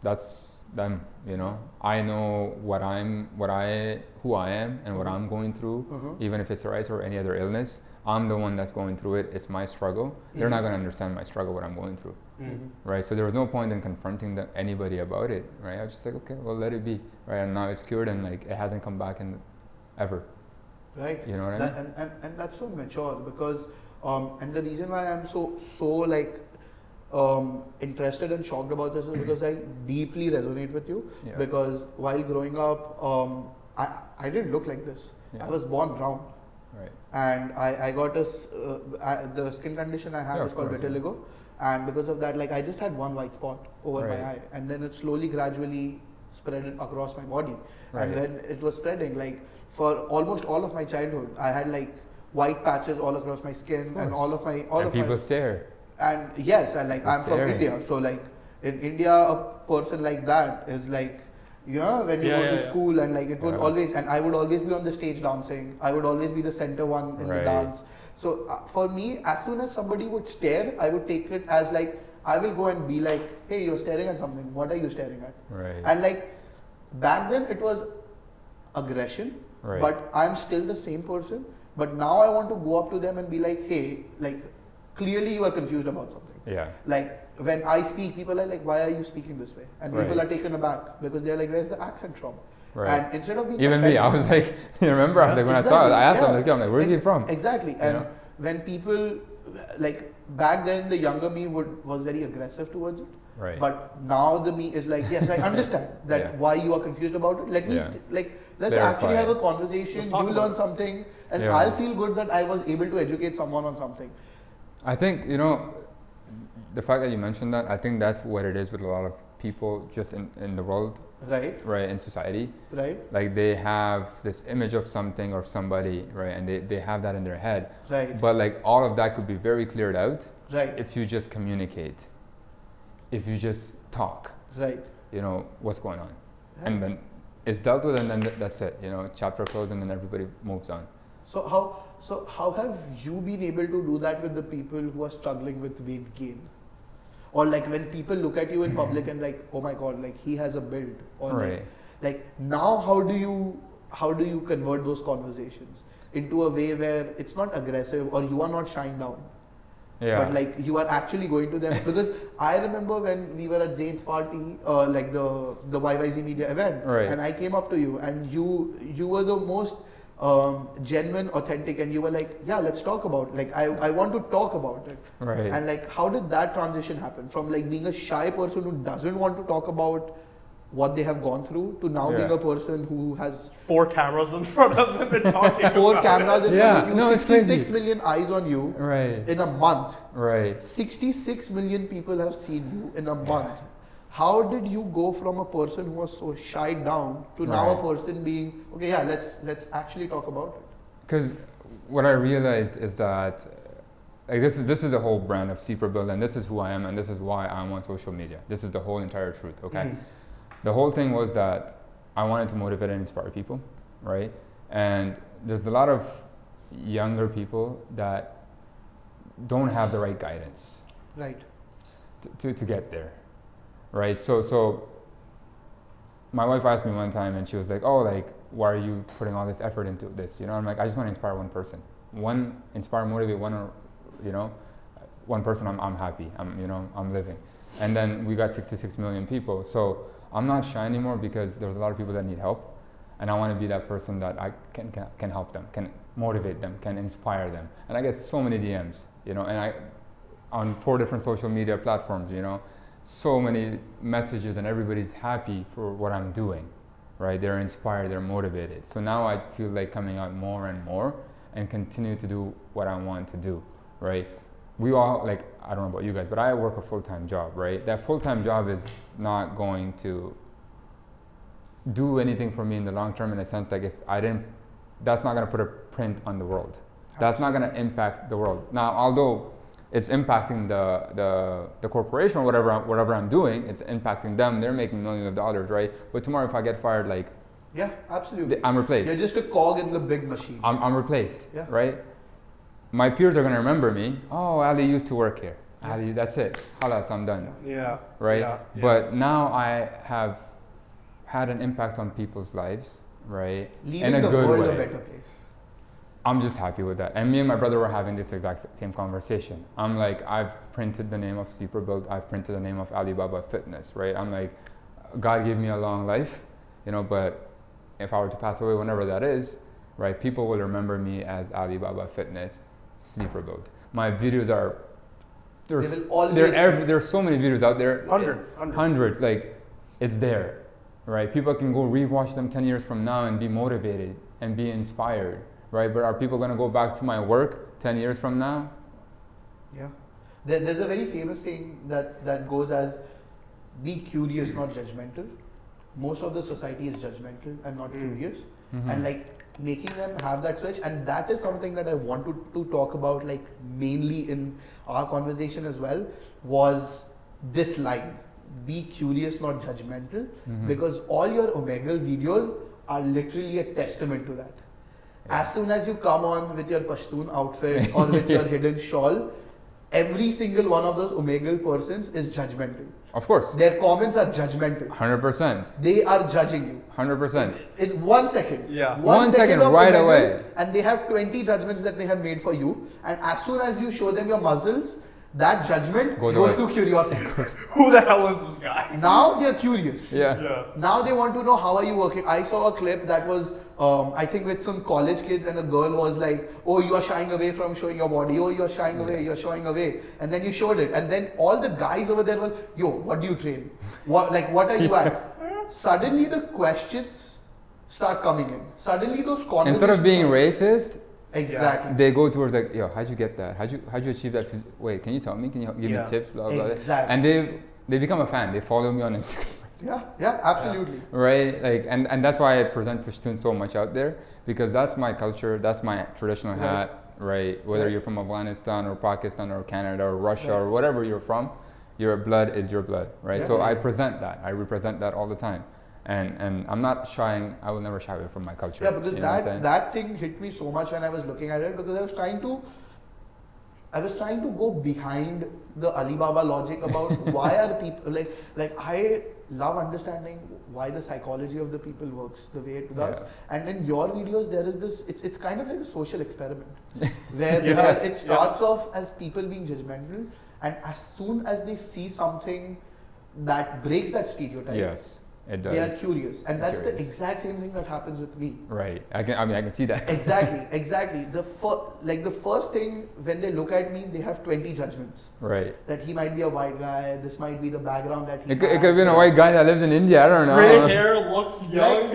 that's them, you know. I know who I am and what I'm going through, even if it's psoriasis or any other illness. I'm the one that's going through it. It's my struggle. They're not going to understand my struggle, what I'm going through, right? So there was no point in confronting anybody about it, right? I was just like, okay, well, let it be, right? And now it's cured, and like it hasn't come back ever. Right. You know what I mean? And that's so mature, because and the reason why I'm so like interested and shocked about this is because I deeply resonate with you. Yeah. Because while growing up, I didn't look like this. Yeah. I was born brown. Right. And I got the skin condition I have Yeah, is of called course, vitiligo, and because of that, like I just had one white spot over Right. my eye, and then it slowly, gradually spread it across my body. Right. And when it was spreading, like for almost all of my childhood, I had like white patches all across my skin, and all of my and people stare. and yes, and like They're I'm from staring. India, so like in India, a person like that is like, you know, when you go to school, and like it would always, and I would always be on the stage dancing. I would always be the center one in the dance. So for me, as soon as somebody would stare, I would take it as like, I will go and be like, hey, you're staring at something. What are you staring at? Right. And like back then it was aggression, Right. but I'm still the same person. But now I want to go up to them and be like, hey, like clearly you are confused about something. Yeah. Like when I speak, people are like, why are you speaking this way? And people Right. are taken aback because they're like, where's the accent from? Right. And instead of being Even me, I was like, you remember? I was like, when I saw it, I asked him, like, I'm like, where's he from? Exactly. And know? when people, like back then, the younger me was very aggressive towards it. Right. But now the me is like, yes, I understand that Yeah. why you are confused about it. Let me, Yeah. let's Verify actually have a it. conversation. Let's talk You about learn it. something, and Yeah. I'll feel good that I was able to educate someone on something. I think, you know, the fact that you mentioned that, I think that's what it is with a lot of people just in the world, Right? right, in society. Right? Like they have this image of something or somebody, right, and they have that in their head. Right. But like all of that could be very cleared out Right. if you just communicate, if you just talk, Right. you know, what's going on. Right. And then it's dealt with, and then that's it, you know, chapter closed, and then everybody moves on. So how have you been able to do that with the people who are struggling with weight gain? Or like when people look at you in public and like, oh my god, like he has a build, or Right. like now how do you convert those conversations into a way where it's not aggressive or you are not shying down? Yeah. But like you are actually going to them because I remember when we were at Zain's party, like the YYZ Media event, Right. and I came up to you and you were the most genuine, authentic, and you were like, yeah, let's talk about it. Like I want to talk about it. Right. And like how did that transition happen from like being a shy person who doesn't want to talk about what they have gone through to now being a person who has 4 cameras in front of them and talking 4 cameras in front of you, no, it's 66 crazy. million eyes on you Right. in a month. Right. 66 million people have seen you in a month. How did you go from a person who was so shy down to now a person being, okay, yeah, let's actually talk about it? Because what I realized is that like this is the whole brand of Sejpal, and this is who I am, and this is why I'm on social media. This is the whole entire truth, okay? The whole thing was that I wanted to motivate and inspire people, right? And there's a lot of younger people that don't have the right guidance, Right. to get there, right? So my wife asked me one time, and she was like, "Oh, like, why are you putting all this effort into this?" You know, I'm like, I just want to inspire one person, motivate one, one person. I'm happy. I'm living. And then we got 66 million people. So I'm not shy anymore because there's a lot of people that need help, and I want to be that person that I can help them, can motivate them, can inspire them. And I get so many DMs, and I on 4 different social media platforms, so many messages, and everybody's happy for what I'm doing, right? They're inspired, they're motivated. So now I feel like coming out more and more and continue to do what I want to do, right? We all, like, I don't know about you guys, but I work a full-time job, right? That full-time job is not going to do anything for me in the long term, in a sense, like that's not going to put a print on the world. That's not going to impact the world. Now, although it's impacting the corporation or whatever I'm doing, it's impacting them. They're making millions of dollars, right? But tomorrow, if I get fired, like, yeah, absolutely, I'm replaced. You're just a cog in the big machine. I'm replaced, right? My peers are going to remember me. Oh, Ali used to work here. Ali, that's it. Halas, I'm done. Yeah. Right? Yeah. But now I have had an impact on people's lives, right? Leaving in a the good world way. a better place. I'm just happy with that. And me and my brother were having this exact same conversation. I'm like, I've printed the name of Sejpal, I've printed the name of Alibaba Fitness, right? I'm like, God gave me a long life, but if I were to pass away, whenever that is, right, people will remember me as Alibaba Fitness, Sejpal. My videos are, there's so many videos out there. Hundreds, like, it's there, right? People can go rewatch them 10 years from now and be motivated and be inspired, right? But are people going to go back to my work 10 years from now? Yeah. There's a very famous saying that goes as, be curious, not judgmental. Most of the society is judgmental and not curious. And like making them have that switch, and that is something that I wanted to talk about, like mainly in our conversation as well, was this line, be curious, not judgmental, because all your Omegle videos are literally a testament to that. As soon as you come on with your Pashtun outfit or with your hidden shawl, every single one of those Omegle persons is judgmental. Of course. Their comments are judgmental. 100%. They are judging you. 100%. In 1 second. Yeah. 1 second, of right Omegle, away. And they have 20 judgments that they have made for you. And as soon as you show them your muscles, that judgment goes to curiosity. Who the hell is this guy? Now they're curious. Yeah. Now they want to know, how are you working? I saw a clip that was, I think with some college kids, and the girl was like, oh, you are shying away from showing your body. Oh, you're shying away, you're showing away. And then you showed it. And then all the guys over there were, yo, what do you train? What are you at? Suddenly the questions start coming in. Suddenly those conversations. Instead of being racist, exactly. they go towards like, yo, how'd you get that? How'd you achieve that? Wait, can you tell me? Can you give me tips? Blah, blah, blah. Exactly. And they become a fan. They follow me on Instagram. Yeah, absolutely. Right? Like, and that's why I present Pashtun so much out there, because that's my culture, that's my traditional hat, right? Whether you're from Afghanistan or Pakistan or Canada or Russia or whatever you're from, your blood is your blood, right? So I present that. I represent that all the time. And I'm not shying, I will never shy away from my culture. Yeah, because that thing hit me so much when I was looking at it, because I was trying to, I was trying to go behind the Alibaba logic about why are people like I love understanding why the psychology of the people works the way it does. And in your videos there is this, it's kind of like a social experiment where it starts off as people being judgmental, and as soon as they see something that breaks that stereotype, it does. They are curious, and that's the exact same thing that happens with me. Right. I can see that. Exactly. The first thing when they look at me, they have 20 judgments. Right. That he might be a white guy. This might be the background that he. It could have been a white guy that lives in India. I don't know. Gray hair, looks young.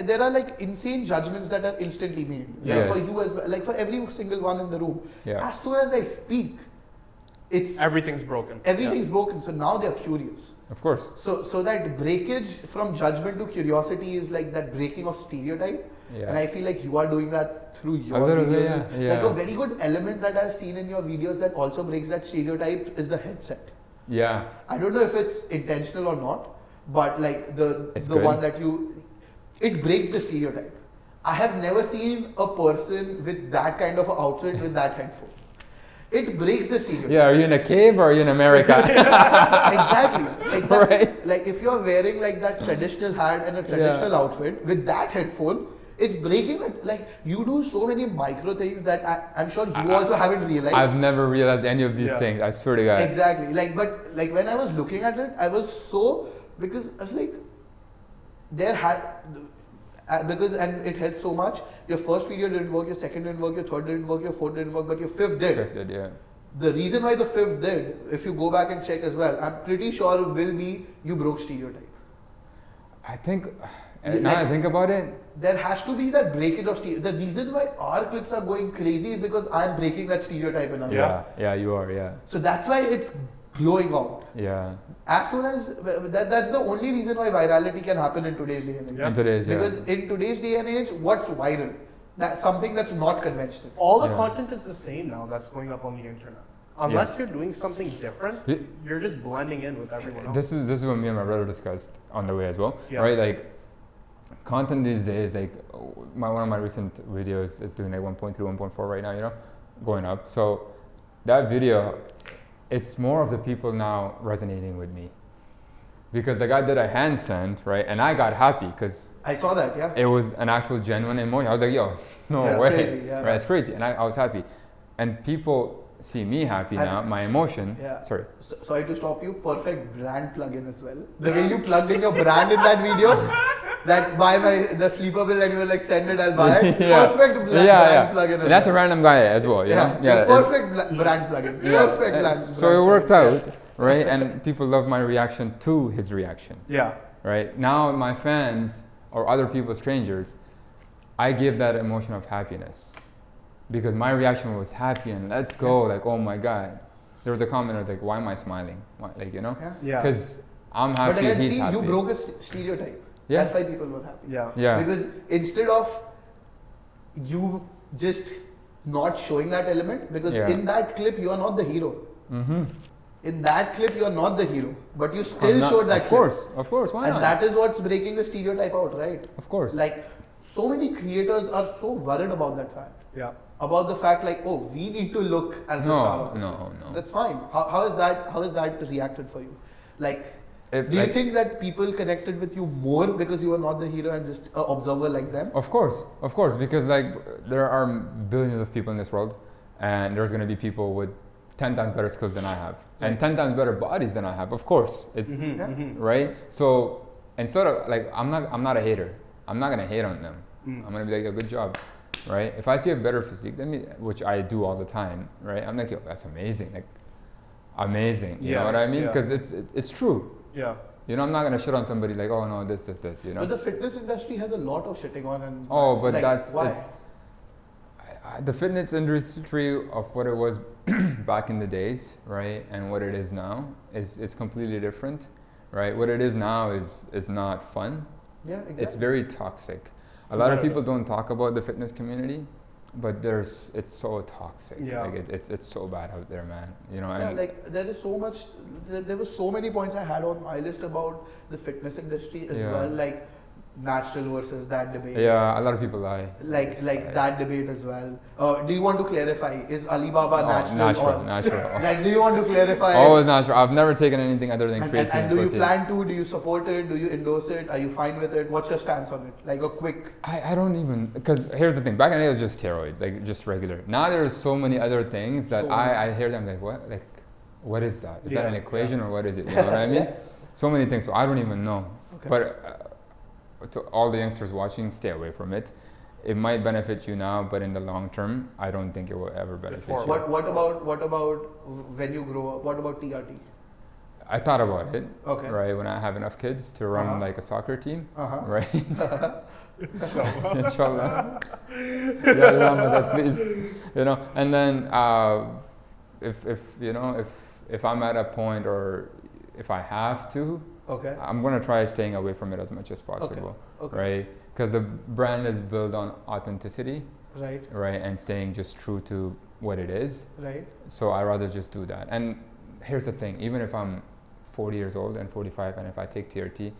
There are like insane judgments that are instantly made. Like for you as well, like for every single one in the room. Yeah. As soon as I speak, it's everything's broken. Everything's broken. So now they're curious. Of course. So that breakage from judgment to curiosity is like that breaking of stereotype. Yeah. And I feel like you are doing that through your videos. videos. Like a very good element that I've seen in your videos that also breaks that stereotype is the headset. Yeah. I don't know if it's intentional or not, but like the one that it breaks the stereotype. I have never seen a person with that kind of outfit with that headphone. It breaks the stereotype. Yeah, are you in a cave or are you in America? Exactly. Right. Like if you're wearing like that traditional hat and a traditional outfit with that headphone, it's breaking it. Like you do so many micro things that I'm sure you also haven't realized. I've never realized any of these things. I swear to God. Exactly. But when I was looking at it, I was because I was like, and it helped so much. Your first video didn't work, your second didn't work, your third didn't work, your fourth didn't work, but your fifth did. The reason why the fifth did, if you go back and check as well, I'm pretty sure will be you broke stereotype. I think, now I think about it, there has to be that breakage of stereotype. The reason why our clips are going crazy is because I'm breaking that stereotype in a Yeah, you are, So that's why it's blowing out. Yeah. As soon as that's the only reason why virality can happen in today's day and age. Because in today's day and age, what's viral? That's something that's not conventional. All the content is the same now that's going up on the internet. Unless you're doing something different, you're just blending in with everyone else. This is what me and my brother discussed on the way as well. Right? Like content these days, like one of my recent videos is doing like 1.3, 1.4 right now, going up. So that video, it's more of the people now resonating with me. Because the guy did a handstand, right? And I got happy because I saw that, it was an actual genuine emotion. I was like, yo, no way. Crazy, right, it's crazy. And I was happy. And people see me happy now, my emotion. Sorry. Sorry to stop you. Perfect brand plug-in as well. The way you plugged in your brand in that video, that buy the sleeper bill and you were like, send it, I'll buy it. Perfect brand plug-in. And that's a random guy as well. Perfect brand plug-in. Perfect brand. So it worked out, right? And people love my reaction to his reaction. Yeah. Right? Now my fans or other people, strangers, I give that emotion of happiness. Because my reaction was happy and let's go, like, oh my God. There was a comment, I was like, why am I smiling? Because I'm happy, but again, he's happy. You broke a stereotype. That's why people were happy. Yeah. Because instead of you just not showing that element, because in that clip, you are not the hero. Mm-hmm. In that clip, you are not the hero, but you still showed that clip. Of course, why not? And that is what's breaking the stereotype out, right? Of course. Like, so many creators are so worried about that fact. Yeah. About the fact, like, oh, we need to look as the star. No. That's fine. How is that reacted for you? Like, do you think that people connected with you more because you were not the hero and just an observer like them? Of course, because like there are billions of people in this world, and there's gonna be people with 10 times better skills than I have, and 10 times better bodies than I have. Of course, it's right. So instead of like, I'm not a hater. I'm not gonna hate on them. I'm gonna be like, good job. Right? If I see a better physique than me, which I do all the time, right? I'm like, yo, that's amazing, like amazing. You know what I mean? Because it's true. Yeah. I'm not gonna shit on somebody like, oh no, this. But the fitness industry has a lot of shitting on, and but like, that's why? The fitness industry of what it was back in the days, right, and what it is now is completely different, right? What it is now is not fun. Yeah, exactly. It's very toxic. A lot of people don't talk about the fitness community, but it's so toxic. Yeah. Like it's so bad out there, man. And like there is so much. There were so many points I had on my list about the fitness industry as well. Like natural versus that debate. Yeah, a lot of people lie. Like that debate as well. Do you want to clarify? Is Alibaba natural? Natural. Like, do you want to clarify? Always natural. I've never taken anything other than creatine. And do you plan to? Do you support it? Do you endorse it? Are you fine with it? What's your stance on it? Like a quick. I don't even, because here's the thing. Back in the day, it was just steroids, like just regular. Now there's so many other things that I hear them like, what? Like, what is that? Is that an equation or what is it? You know what I mean? So many things. So I don't even know. Okay. But to all the youngsters watching, stay away from it. It might benefit you now, but in the long term, I don't think it will ever benefit you. What about when you grow up? What about TRT? I thought about it. Okay. Right, when I have enough kids to run like a soccer team. Right. Inshallah. Yeah, please. You know, and then if I'm at a point or if I have to, I'm gonna try staying away from it as much as possible. Right, because the brand is built on authenticity. Right, and staying just true to what it is. Right. So I rather just do that. And here's the thing: even if I'm 40 years old and 45, and if I take TRT,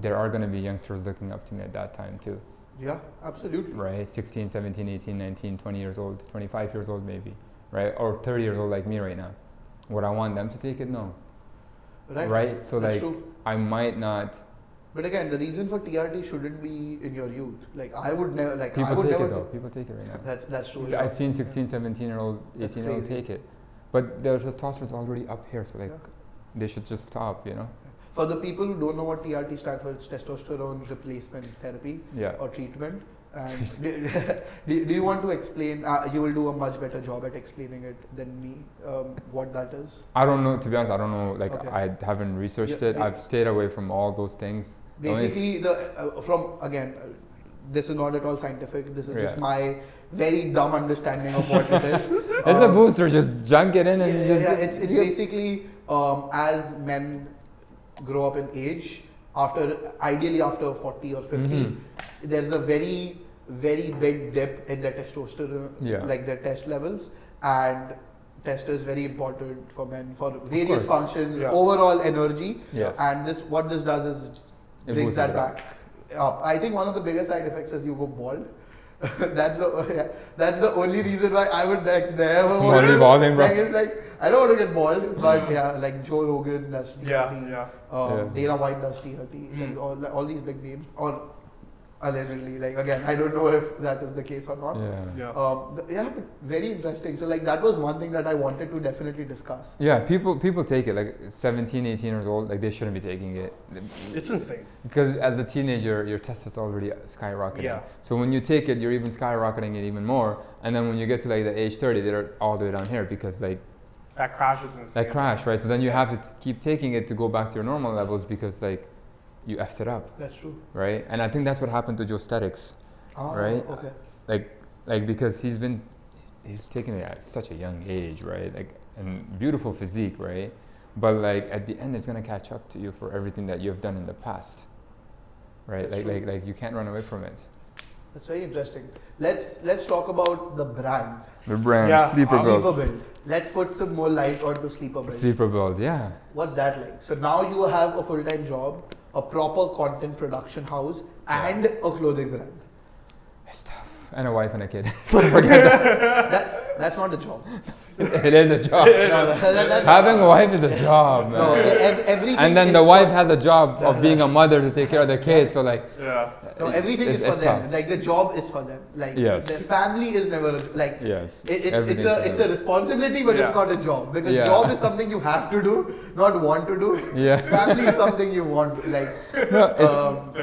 there are going to be youngsters looking up to me at that time too. Yeah, absolutely. Right, 16, 17, 18, 19, 20 years old, 25 years old maybe, right? Or 30 years old like me right now. Would I want them to take it? No. Right? So that's like, true. I might not. But again, the reason for TRT shouldn't be in your youth. Like I would never, like people I would take never it though. People take it right now. That's true. So I've seen 16, 17-year-old, 18-year-old take it. But their testosterone's already up here, so like they should just stop, you know. For the people who don't know what TRT stands for, it's testosterone replacement therapy or treatment. And do you want to explain? You will do a much better job at explaining it than me. What that is? I don't know. To be honest, I don't know. Like I haven't researched it. I've stayed away from all those things. Basically, this is not at all scientific. This is just my very dumb understanding of what it is. It's a booster. Just junk it in and It's basically as men grow up in age, ideally after 40 or 50, there's a very, very big dip in their testosterone, like their test levels, and test is very important for men for various functions, overall energy, and what this does is brings that back up. I think one of the biggest side effects is you go bald. That's the only reason why I would never want to be balding, bro. Like I don't want to get bald, but like Joe Rogan does TRT, Dana White does TRT, like all these big names, or allegedly. Like again, I don't know if that is the case or not. But very interesting. So like that was one thing that I wanted to definitely discuss. Yeah, people take it like 17, 18 years old, like they shouldn't be taking it. It's insane. Because as a teenager, your test is already skyrocketing. Yeah. So when you take it, you're even skyrocketing it even more. And then when you get to like the age 30, they're all the way down here because like that crash is insane. That crash, right? So then you have to keep taking it to go back to your normal levels because like you effed it up. That's true. Right? And I think that's what happened to Joe Statics. Right? Okay. Like because he's taken it at such a young age, right? Like and beautiful physique, right? But like at the end it's gonna catch up to you for everything that you've done in the past. Right? That's like you can't run away from it. That's very interesting. Let's talk about the brand. The brand, Sleeper Build. Let's put some more light onto Sleeper Build. Sleeper Build, yeah. What's that like? So now you have a full-time job, a proper content production house, and a clothing brand. It's tough. And a wife and a kid. That's not a job. It is a job. Having a wife is a job, man. No, everything. And then the wife has a job of being a mother to take care of the kids. So like, no, everything is for them. Tough. Like the job is for them. Like the family is never like. Yes. It's a responsibility, but it's not a job because job is something you have to do, not want to do. Yeah. Family is something you want. Like. No,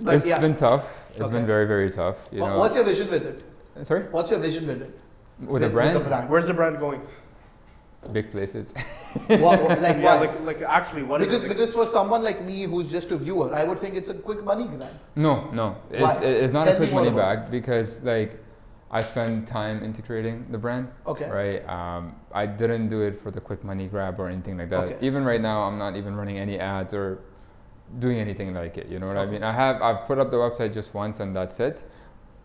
it's been tough. It's been very, very tough. You know. What's your vision with it? Sorry? What's your vision with it? With the brand? Where's the brand going? Big places. Like actually, what is it? Because for someone like me who's just a viewer, I would think it's a quick money grab. No. It's not a quick money bag because like I spend time integrating the brand. Okay. Right. I didn't do it for the quick money grab or anything like that. Okay. Even right now, I'm not even running any ads or doing anything like it. You know what I mean? I've put up the website just once and that's it.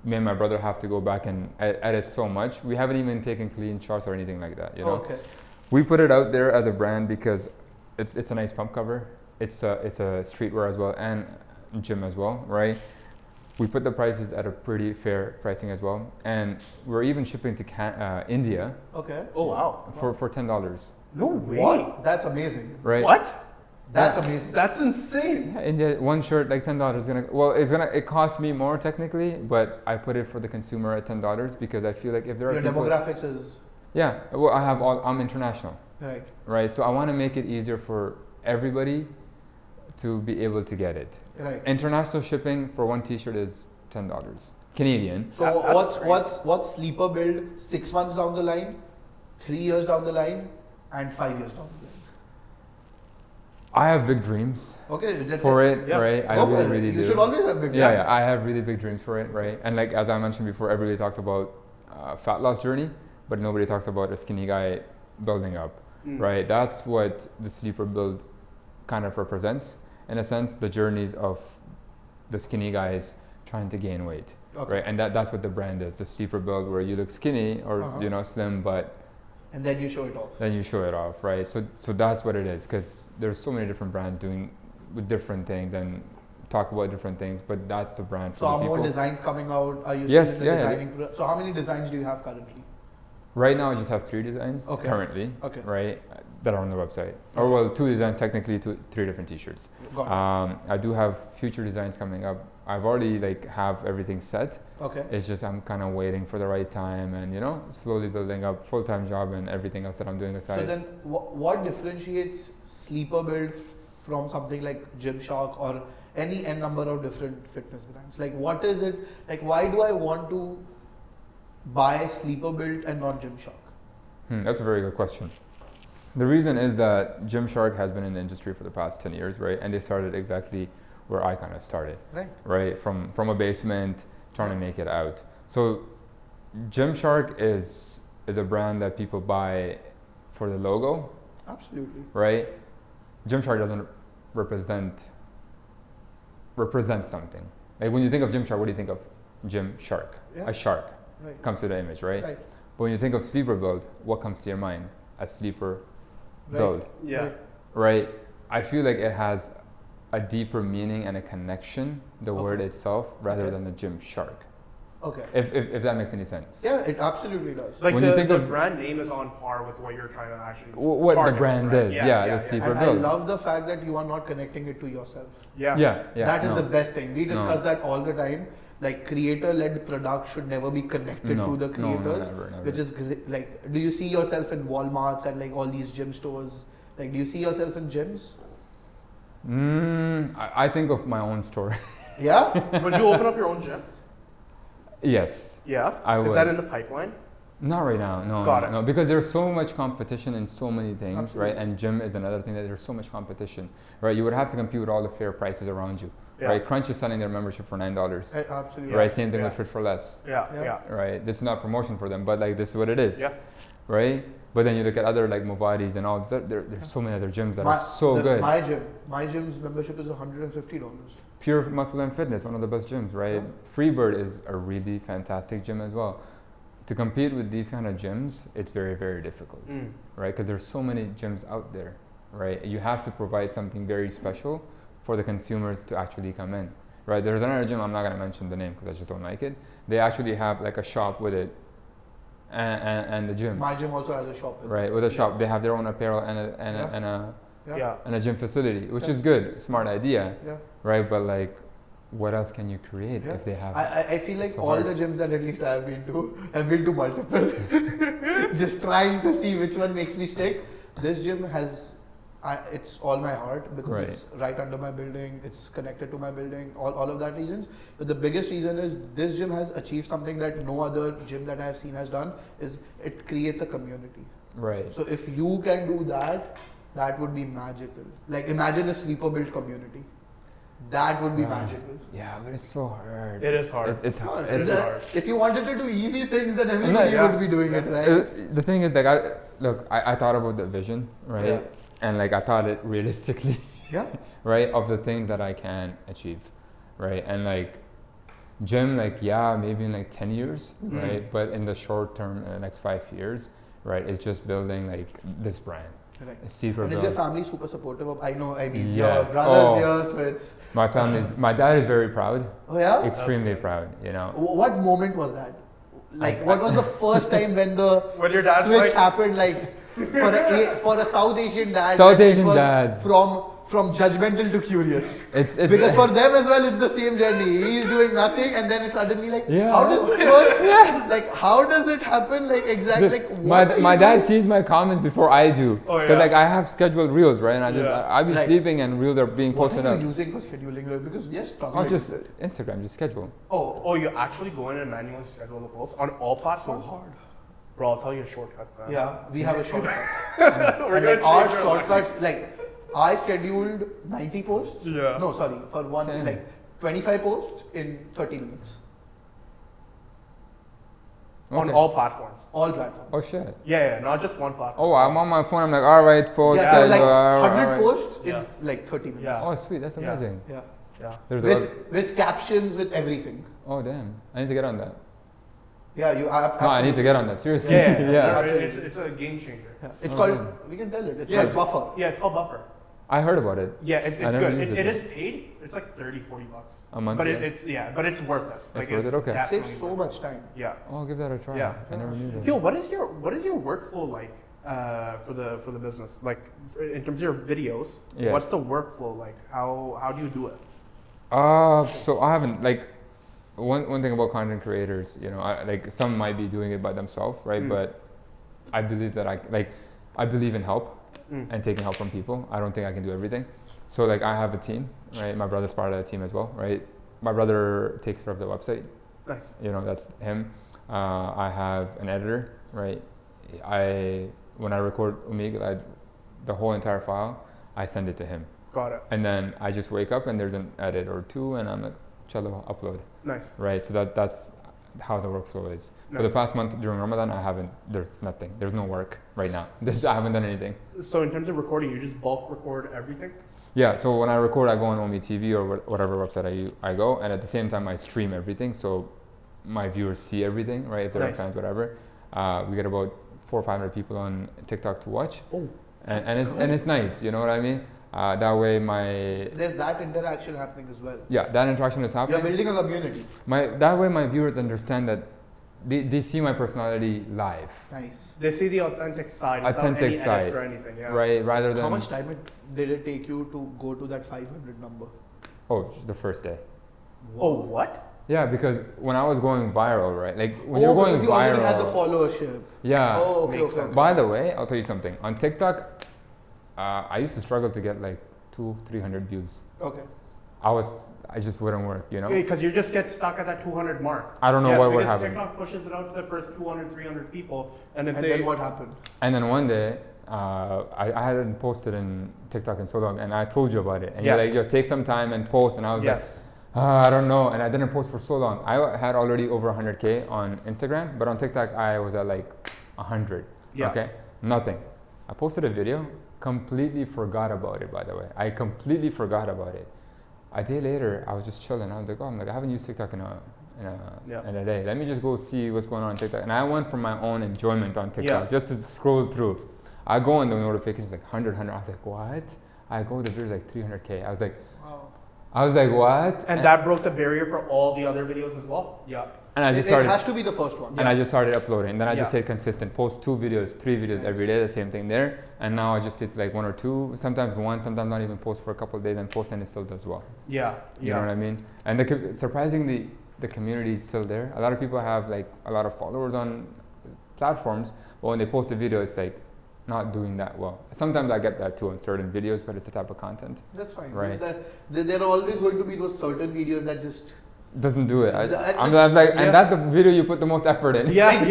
Me and my brother have to go back and edit so much. We haven't even taken clean shots or anything like that. You know. Okay. We put it out there as a brand because it's a nice pump cover. It's a streetwear as well, and gym as well, right? We put the prices at a pretty fair pricing as well, and we're even shipping to India. Okay. Oh wow. For $10. No way. What? That's amazing. Right. What? That's amazing. That's insane. Yeah, India, one shirt like $10 it costs me more technically, but I put it for the consumer at $10 because I feel like if there are Your people, demographics is yeah, well I'm international, right? So I want to make it easier for everybody to be able to get it. Right. International shipping for one T-shirt is $10 Canadian. So what's sleeper build 6 months down the line, 3 years down the line, and 5 years down the line? I have big dreams Okay, for it, yeah. right? I Go for it. really do. You should always have big Yeah, plans. yeah, I have really big dreams for it, right? And like as I mentioned before, everybody talks about fat loss journey, but nobody talks about a skinny guy building up, right? That's what the sleeper build kind of represents, in a sense, the journeys of the skinny guys trying to gain weight, right? And that's what the brand is, the sleeper build, where you look skinny or slim, but and then you show it off. then you show it off, right? So that's what it is, because there's so many different brands doing with different things and talk about different things, but that's the brand for So the are people. more designs coming out? Are you Yes, still in the yeah, designing so how many designs do you have currently? Right now, I just have 3 designs currently, right, that are on the website. Or well, 2 designs technically, 3 different T-shirts. I do have future designs coming up. I've already have everything set. Okay. It's just I'm kind of waiting for the right time and slowly building up full-time job and everything else that I'm doing aside. So then, what differentiates sleeper build from something like Gymshark or any n number of different fitness brands? Like, what is it? Like, why do I want to buy sleeper build and not Gymshark? That's a very good question. The reason is that Gymshark has been in the industry for the past 10 years, right? And they started exactly where I kind of started, right? From a basement, trying to make it out. So Gymshark is a brand that people buy for the logo. Absolutely. Right? Gymshark doesn't represent something. Like when you think of Gymshark, what do you think of? Gymshark. A shark comes to the image, right? But when you think of sleeper build, what comes to your mind? A sleeper build. Yeah. Right? I feel like it has a deeper meaning and a connection, the word itself, rather than the Gymshark. Okay. If that makes any sense. Yeah, it absolutely does. Like when you think the of brand name is on par with what you're trying to actually what target, the brand right? is, the sleeper And build. I love the fact that you are not connecting it to yourself. Yeah. That is the best thing. We discuss that all the time. Like creator-led product should never be connected to the creators, never. which is like, do you see yourself in Walmarts and like all these gym stores? Like, do you see yourself in gyms? I think of my own store. Yeah. Would you open up your own gym? Yes. Yeah. I would. Is that in the pipeline? Not right now, no, because there's so much competition in so many things, right? And gym is another thing that there's so much competition, right? You would have to compete with all the fair prices around you, right? Crunch is selling their membership for $9, Absolutely. right? Same thing with Fit for Less, Yeah. right? This is not promotion for them, but like this is what it is, Yeah. right? But then you look at other like Movadis and all, there's so many other gyms that are so good. My gym's membership is $150. Pure Muscle and Fitness, one of the best gyms, right? Freebird is a really fantastic gym as well. To compete with these kind of gyms, it's very, very difficult, right? Because there's so many gyms out there, right? You have to provide something very special for the consumers to actually come in, right? There's another gym, I'm not gonna mention the name because I just don't like it. They actually have like a shop with it and the gym. My gym also has a shop with right, with a shop. They have their own apparel and a gym facility, which is good, smart idea, right? But like, what else can you create if they have? I feel like all the gyms that at least I have been to multiple, just trying to see which one makes me stick. This gym has, it's all my heart because it's right under my building, it's connected to my building, all of that reasons. But the biggest reason is this gym has achieved something that no other gym that I have seen has done, is it creates a community. Right. So if you can do that, that would be magical. Like imagine a sleeper build community. That would be magical. Yeah, but it's so hard. It is hard. It's hard. If you wanted to do easy things, then everybody would be doing it, right? The thing is, like, I thought about the vision, right? Yeah. And like, I thought it realistically, right? Of the things that I can achieve, right? And like, gym, like, maybe in like 10 years, right? But in the short term, in the next 5 years, right? It's just building like this brand, Correct. It's super And is built. your family super supportive of? I know. I mean, Yes. your brothers here, so it's. My family. My dad is very proud. Oh yeah. Extremely proud. You know. What moment was that? Like, what was the first time when the When your dad switch like- happened? Like, for a South Asian dad. South when it Asian was dad. From judgmental to curious. It's Because for them as well, it's the same journey. He's doing nothing, and then it's suddenly like, Yeah. how does this work? Like, how does it happen? Like, exactly. Like, what are my you dad doing? sees my comments before I do. Oh, But yeah. like I have scheduled reels, right? And I just Yeah. I'll be Right. sleeping and reels are being What posted are up. you using for scheduling? Because yes, Not just Instagram, just schedule. Oh, you actually go in and manually schedule the posts on all so platforms? hard. Bro, I'll tell you a shortcut, man. Yeah, we have a shortcut. We're And gonna like our change our shortcut, like I scheduled 90 posts. Yeah. No, sorry, for one 10. like 25 posts in 30 minutes. On Okay. all platforms. All platforms. Oh shit. Yeah, not just one platform. Oh, I'm on my phone. I'm like, all right, post. Yeah, so like all 100 right. posts in Yeah. like 30 minutes. Yeah. Oh, sweet. That's Yeah. amazing. Yeah. Yeah. There's a lot. With captions, with everything. Oh damn. I need to get on that. Yeah, you are. No, I need to get on that. Seriously. Yeah. Yeah. It's a game changer. Yeah. It's Oh, called. man. We can tell it. It's Yeah, called buffer. Yeah, it's called Buffer. I heard about it. Yeah, it's I never good. used It it. is paid. It's like 30, 40 bucks. A month, But yeah. but it's worth it. It's worth it? Okay. definitely Saves so worth much time. it. Yeah. Oh, I'll give that a try. Yeah. I never knew that. Yo, what is your workflow like for the business? Like in terms of your videos, Yes. what's the workflow like? How do you do it? So I haven't like one thing about content creators, you know, like some might be doing it by themselves, right? Mm. But I believe that I believe in help Mm. and taking help from people. I don't think I can do everything. So like I have a team, right? My brother's part of that team as well, right? My brother takes care of the website. Nice. You know, that's him. I have an editor, right? When I record Umig, the whole entire file, I send it to him. Got it. And then I just wake up and there's an edit or two and I'm like, chalo, upload. Nice. Right, so that's how the workflow is. For the Nice. past month during Ramadan, there's nothing. There's no work right now. I haven't done anything. So in terms of recording, you just bulk record everything? Yeah, so when I record, I go on Omi TV or whatever website I go, and at the same time I stream everything, so my viewers see everything, right? If they're Nice. fans, whatever. We get about 400 or 500 people on TikTok to watch, Oh. and it's nice, you know what I mean? That way There's that interaction happening as well. that interaction is happening. You're building a community. That way my viewers understand that they see my personality live, Nice. They see the authentic side without Authentic any edits side. or anything. Yeah. right? Rather than How much time did it take you to go to that 500 number? the first day. Oh, what? Yeah, because when I was going viral, right? Like when you're going because you already had the viral. followership. Yeah. Oh, okay, Makes okay. sense. By the way, I'll tell you something. On TikTok, I used to struggle to get like 200-300 views. Okay. I just wouldn't work, you know. Because you just get stuck at that 200 mark. I don't know Yes, what would because happen. TikTok pushes it out to the first 200, 300 people, and if And they then what happened? And then one day, I hadn't posted in TikTok in so long, and I told you about it. And you're Yes. like, yo, take some time and post. And I was yes, like, I don't know. And I didn't post for so long. I had already over 100K on Instagram, but on TikTok, I was at like 100. Yeah. Okay? Nothing. I posted a video, completely forgot about it, by the way. I completely forgot about it. A day later, I was just chilling. I was like, I haven't used TikTok in a day. Let me just go see what's going on TikTok. And I went for my own enjoyment on TikTok, just to scroll through. I go on the notifications like 100. I was like, what? I go, the video's like 300K. I was like, Wow. what? and that broke the barrier for all the other videos as well. Yeah, And I It, just it started. has to be the first one. And I just started uploading. And then I just Yeah. stayed consistent. Post 2 videos, 3 videos every day, the same thing there. And now I just, it's like 1 or 2, sometimes 1, sometimes not even post for a couple of days and post and it still does well. yeah, You know what I mean? And surprisingly, the community is still there. A lot of people have like a lot of followers on platforms, but when they post a video, it's like not doing that well. Sometimes I get that too on certain videos, but it's the type of content. That's fine. Right. There are always going to be those certain videos that just. Doesn't do it. I'm Yeah. like, and that's the video you put the most effort in. Yeah.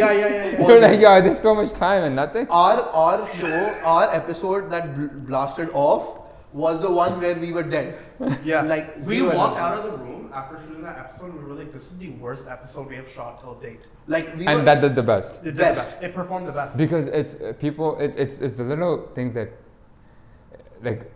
You're like, I did so much time and nothing. Our show, our episode that blasted off was the one where we were dead. Yeah, Like we zero walked energy. out of the room after shooting that episode. And we were like, "This is the worst episode we have shot till date." Like we And were, that did the best. It did the Best. best. It performed the best. Because it's people, it's the little things that, like,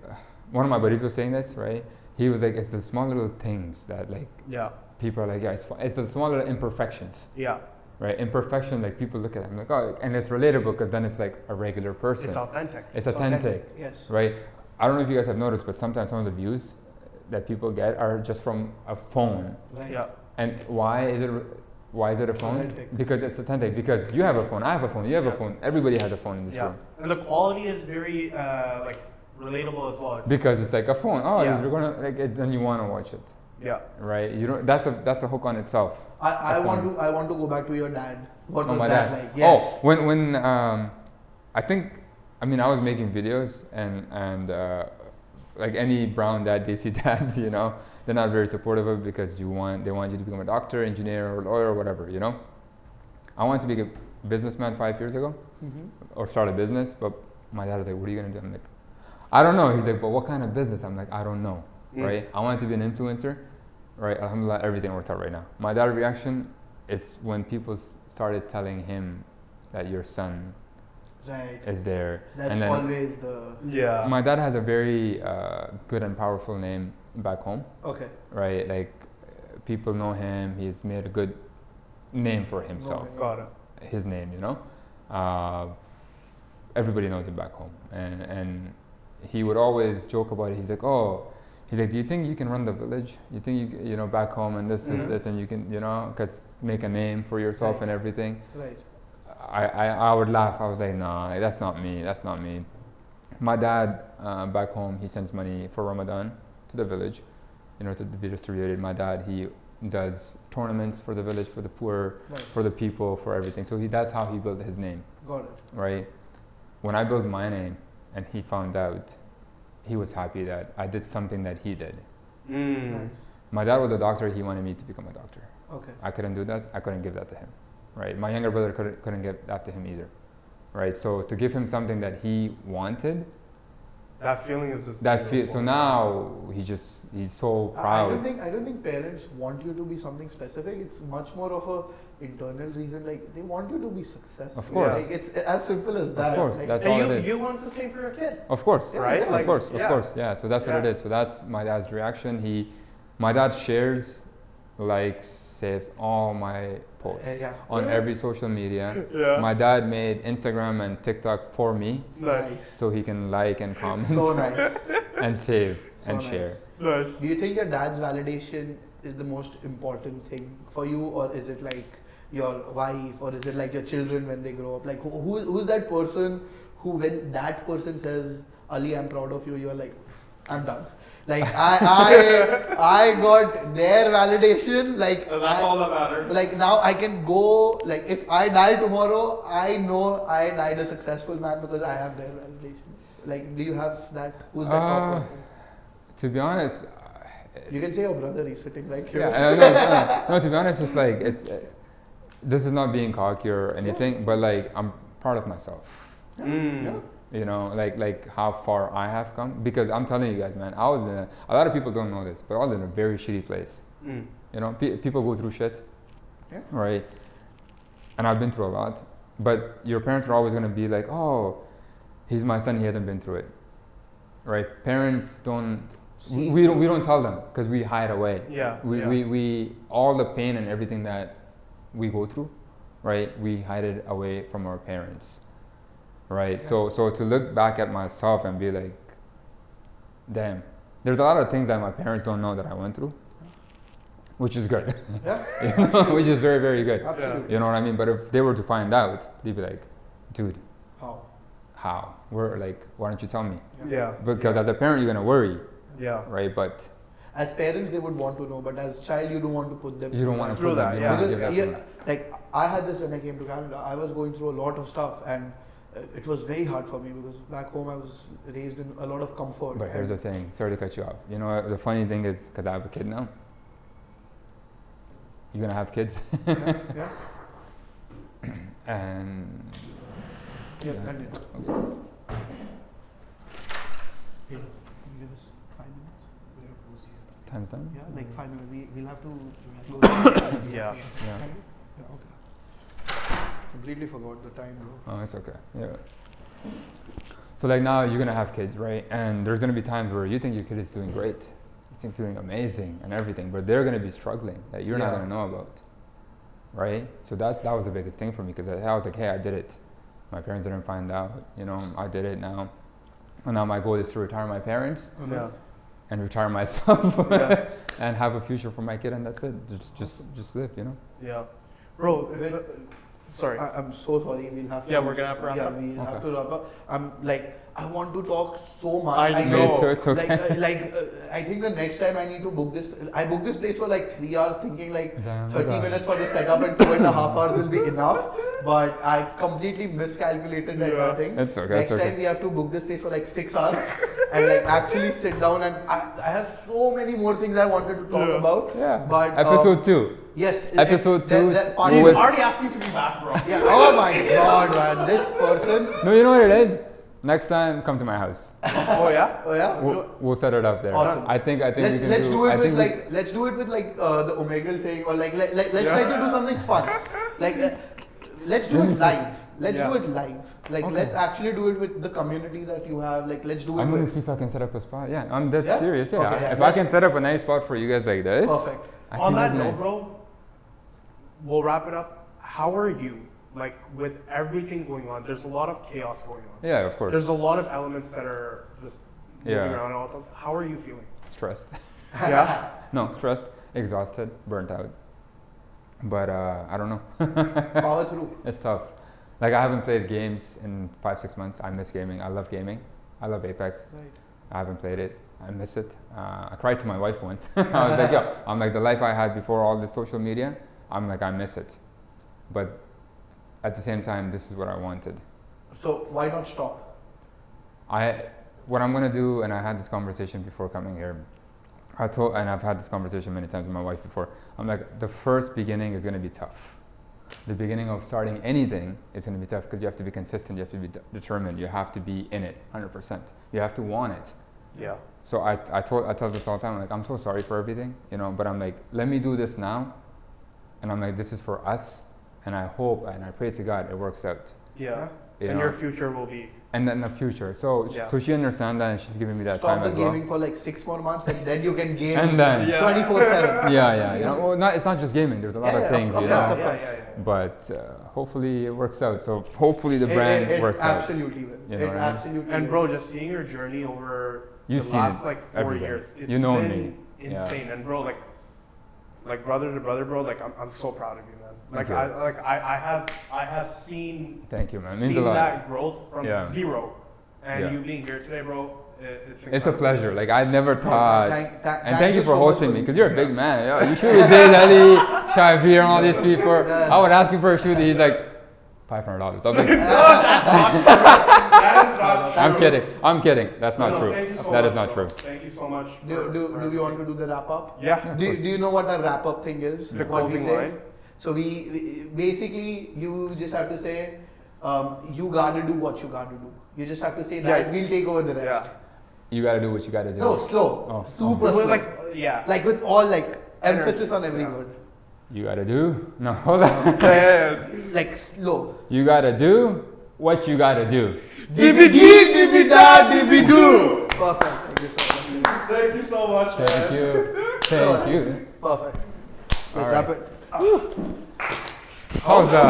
one of my buddies was saying this, right? He was like, it's the small little things that like Yeah, people are like, yeah, it's the small little imperfections. yeah, right? Imperfection, like people look at it, I'm like, oh, and it's relatable because then it's like a regular person. It's authentic. It's authentic. Yes. Right? I don't know if you guys have noticed, but sometimes some of the views that people get are just from a phone. Right. Yeah. And why is it a phone? Authentic. Because it's authentic. Because you have a phone, I have a phone, you have a phone, everybody has a phone in this room. And the quality is very like relatable as well. Because it's like a phone. Oh, Yeah. you're gonna like it, then you want to watch it, Yeah. right? You don't. That's a hook on itself. I want to go back to your dad. What was my that dad. like? Yes. Oh, when I think, I mean, I was making videos and like any brown dad, Desi dad, you know, they're not very supportive of it because they want you to become a doctor, engineer, or lawyer, or whatever, you know. I wanted to be a businessman 5 years ago, or start a business, but my dad was like, "What are you gonna do?" I'm like, "I don't know." He's like, "But what kind of business?" I'm like, "I don't know." Right? I wanted to be an influencer, right? Alhamdulillah, everything worked out right now. My dad's reaction is when people started telling him that your son Right. is there. That's and then always the. Yeah. my dad has a very good and powerful name back home, Okay. right? Like people know him. He's made a good name for himself. Got it. His name, you know. Everybody knows him back home, and he would always joke about it. He's like, "Oh, he's like, do you think you can run the village? You think you know back home and this is this and you can cause make a name for yourself Right. and everything." Right. I would laugh. I was like, "Nah, that's not me. That's not me." My dad back home, he sends money for Ramadan to the village, to be distributed. My dad, he does tournaments for the village, for the poor, Nice. for the people, for everything. So that's how he built his name, Got it. right? When I built my name and he found out, he was happy that I did something that he did. Nice. My dad was a doctor. He wanted me to become a doctor. Okay. I couldn't do that. I couldn't give that to him, right? My younger brother couldn't give that to him either, right? So to give him something that he wanted, That feeling is just so beautiful. now he's so proud. I don't think parents want you to be something specific. It's much more of a internal reason. Like they want you to be successful. Of course. Like, it's as simple as that. course, Like, that's And all it is. you want the same for your kid. Of course, Yeah, right? exactly. Like, of course, yeah. So that's what it Yeah. is. So that's my dad's reaction. My dad shares, likes, saves all my posts Yeah. on every social media. Yeah. My dad made Instagram and TikTok for me, Nice. so he can like and comment So nice. and save So and nice. share. Nice. Do you think your dad's validation is the most important thing for you, or is it like your wife, or is it like your children when they grow up? Like who's that person who, when that person says, "Ali, I'm proud of you," you're like, "I'm done." Like I got their validation. Like That's all that matters. Like now I can go. Like if I die tomorrow, I know I died a successful man because I have their validation. Like, do you have that? Who's that top person? To be honest, You can say your brother. He's sitting right here. no. To be honest, it's like this is not being cocky or anything, but like I'm proud of myself. Yeah. Like how far I have come. Because I'm telling you guys, man, I was a lot of people don't know this, but I was in a very shitty place. People go through shit, right? And I've been through a lot. But your parents are always gonna be like, "Oh, he's my son. He hasn't been through it," right? Parents don't. We don't tell them because we hide away. We all the pain and everything that we go through, right? We hide it away from our parents. Right. So to look back at myself and be like, damn, there's a lot of things that my parents don't know that I went through, which is good. Yeah. Which is very, very good. Absolutely. You know what I mean? But if they were to find out, they'd be like, dude, how? We're like, why don't you tell me? Yeah. Because as a parent, you're gonna worry, Yeah. right? But As parents, they would want to know, but as child, you don't want to put them. you don't want to Through put that, them. yeah. You don't wanna give that to them. Like I had this when I came to Canada. I was going through a lot of stuff, and it was very hard for me because back home I was raised in a lot of comfort. But here's the thing. Sorry to cut you off. You know, the funny thing is, because I have a kid now. You're gonna have kids. yeah. And Yeah. Continue. okay. Hey, can you give us 5 minutes? Time's done. Yeah, like 5 minutes. We'll have to. Yeah. Yeah. Yeah. Okay. Completely forgot the time, bro. Oh, it's okay. Yeah. So like now you're gonna have kids, right? And there's gonna be times where you think your kid is doing great, you think it's doing amazing and everything, but they're gonna be struggling that you're not Yeah. gonna know about, right? So that was the biggest thing for me, because I was like, hey, I did it. My parents didn't find out, I did it now. And now my goal is to retire my parents and retire myself and have a future for my kid, and that's it. Just live, Yeah. Bro, sorry. I'm so sorry. We'll have to. Yeah, we're gonna have to wrap up. Yeah, we'll have to wrap up. I want to talk so much. I know. It's okay. I think the next time I need to book this. I booked this place for like 3 hours, thinking like 30 minutes for the setup and 2.5 hours will be enough. But I completely miscalculated the entire thing. It's okay. Next time we have to book this place for like 6 hours and like actually sit down, and I have so many more things I wanted to talk about. Yeah. But episode 2. Yes. Episode 2. She's already asking to be back, bro. Yeah. Oh my God, man! This person. No, you know what it is? Next time, come to my house. Oh yeah. Oh yeah. We'll set it up there. Awesome. I think Let's do it with the Omegle thing, or let's try to do something fun. Let's do it live. Let's do it live. Let's actually do it with the community that you have. Let's do it. I'm gonna see if I can set up a spot. Yeah, I'm that serious. Yeah. Okay, if I can set up a nice spot for you guys like this. Perfect. On that note, bro, we'll wrap it up. How are you? With everything going on, there's a lot of chaos going on. Yeah, of course. There's a lot of elements that are just moving around all at once. How are you feeling? Stressed. Yeah? No, stressed, exhausted, burnt out. But I don't know. Power through. It's tough. I haven't played games in 5-6 months. I miss gaming. I love gaming. I love Apex. Right. I haven't played it. I miss it. I cried to my wife once. I was like, yo, the life I had before all this social media, I miss it. But at the same time, this is what I wanted. So why not stop? What I'm gonna do, and I had this conversation before coming here, and I've had this conversation many times with my wife before, I'm like, the first beginning is gonna be tough. The beginning of starting anything is gonna be tough, because you have to be consistent, you have to be determined, you have to be in it 100%. You have to want it. Yeah. So I tell this all the time, I'm so sorry for everything, but I'm like, let me do this now, and I'm like, this is for us. And I hope and I pray to God it works out. Yeah. And your future will be. And then the future. So she understands that, and she's giving me that time as well. Stop the gaming for 6 more months, and then you can game and then 24/7. Yeah. It's not just gaming. There's a lot of things, But hopefully it works out. So hopefully the brand works out. Absolutely will. It absolutely. And bro, just seeing your journey over the last 4 years, it's been insane. And bro, like brother to brother, bro, I'm so proud of you, man. I have seen. Thank you, man. It means seen a lot. that growth from zero, and you being here today, bro. It's a pleasure. I never thought. And thank you for so hosting me, because you're a big man. Yo, you shoot with Zain, Ali, Sejpal, and all these people. I would ask him for a shoot. He's like, $500. I was like, no, that's not true. That is not true. I'm kidding. That's not true. That is not true. Thank you so much. Do you want to do the wrap up? Yeah. Do you know what the wrap up thing is? The closing line. So we basically, you just have to say, you gotta do what you gotta do. You just have to say that. We'll take over the rest. Yeah. You gotta do what you gotta do. No, slow. Super slow. With all emphasis on every word. You gotta do. No, hold on. Slow. You gotta do what you gotta do. Dibby-dee-dibby-da-dibby-doo. Perfect. Thank you so much. Thank you. Perfect. Let's wrap it. How's that?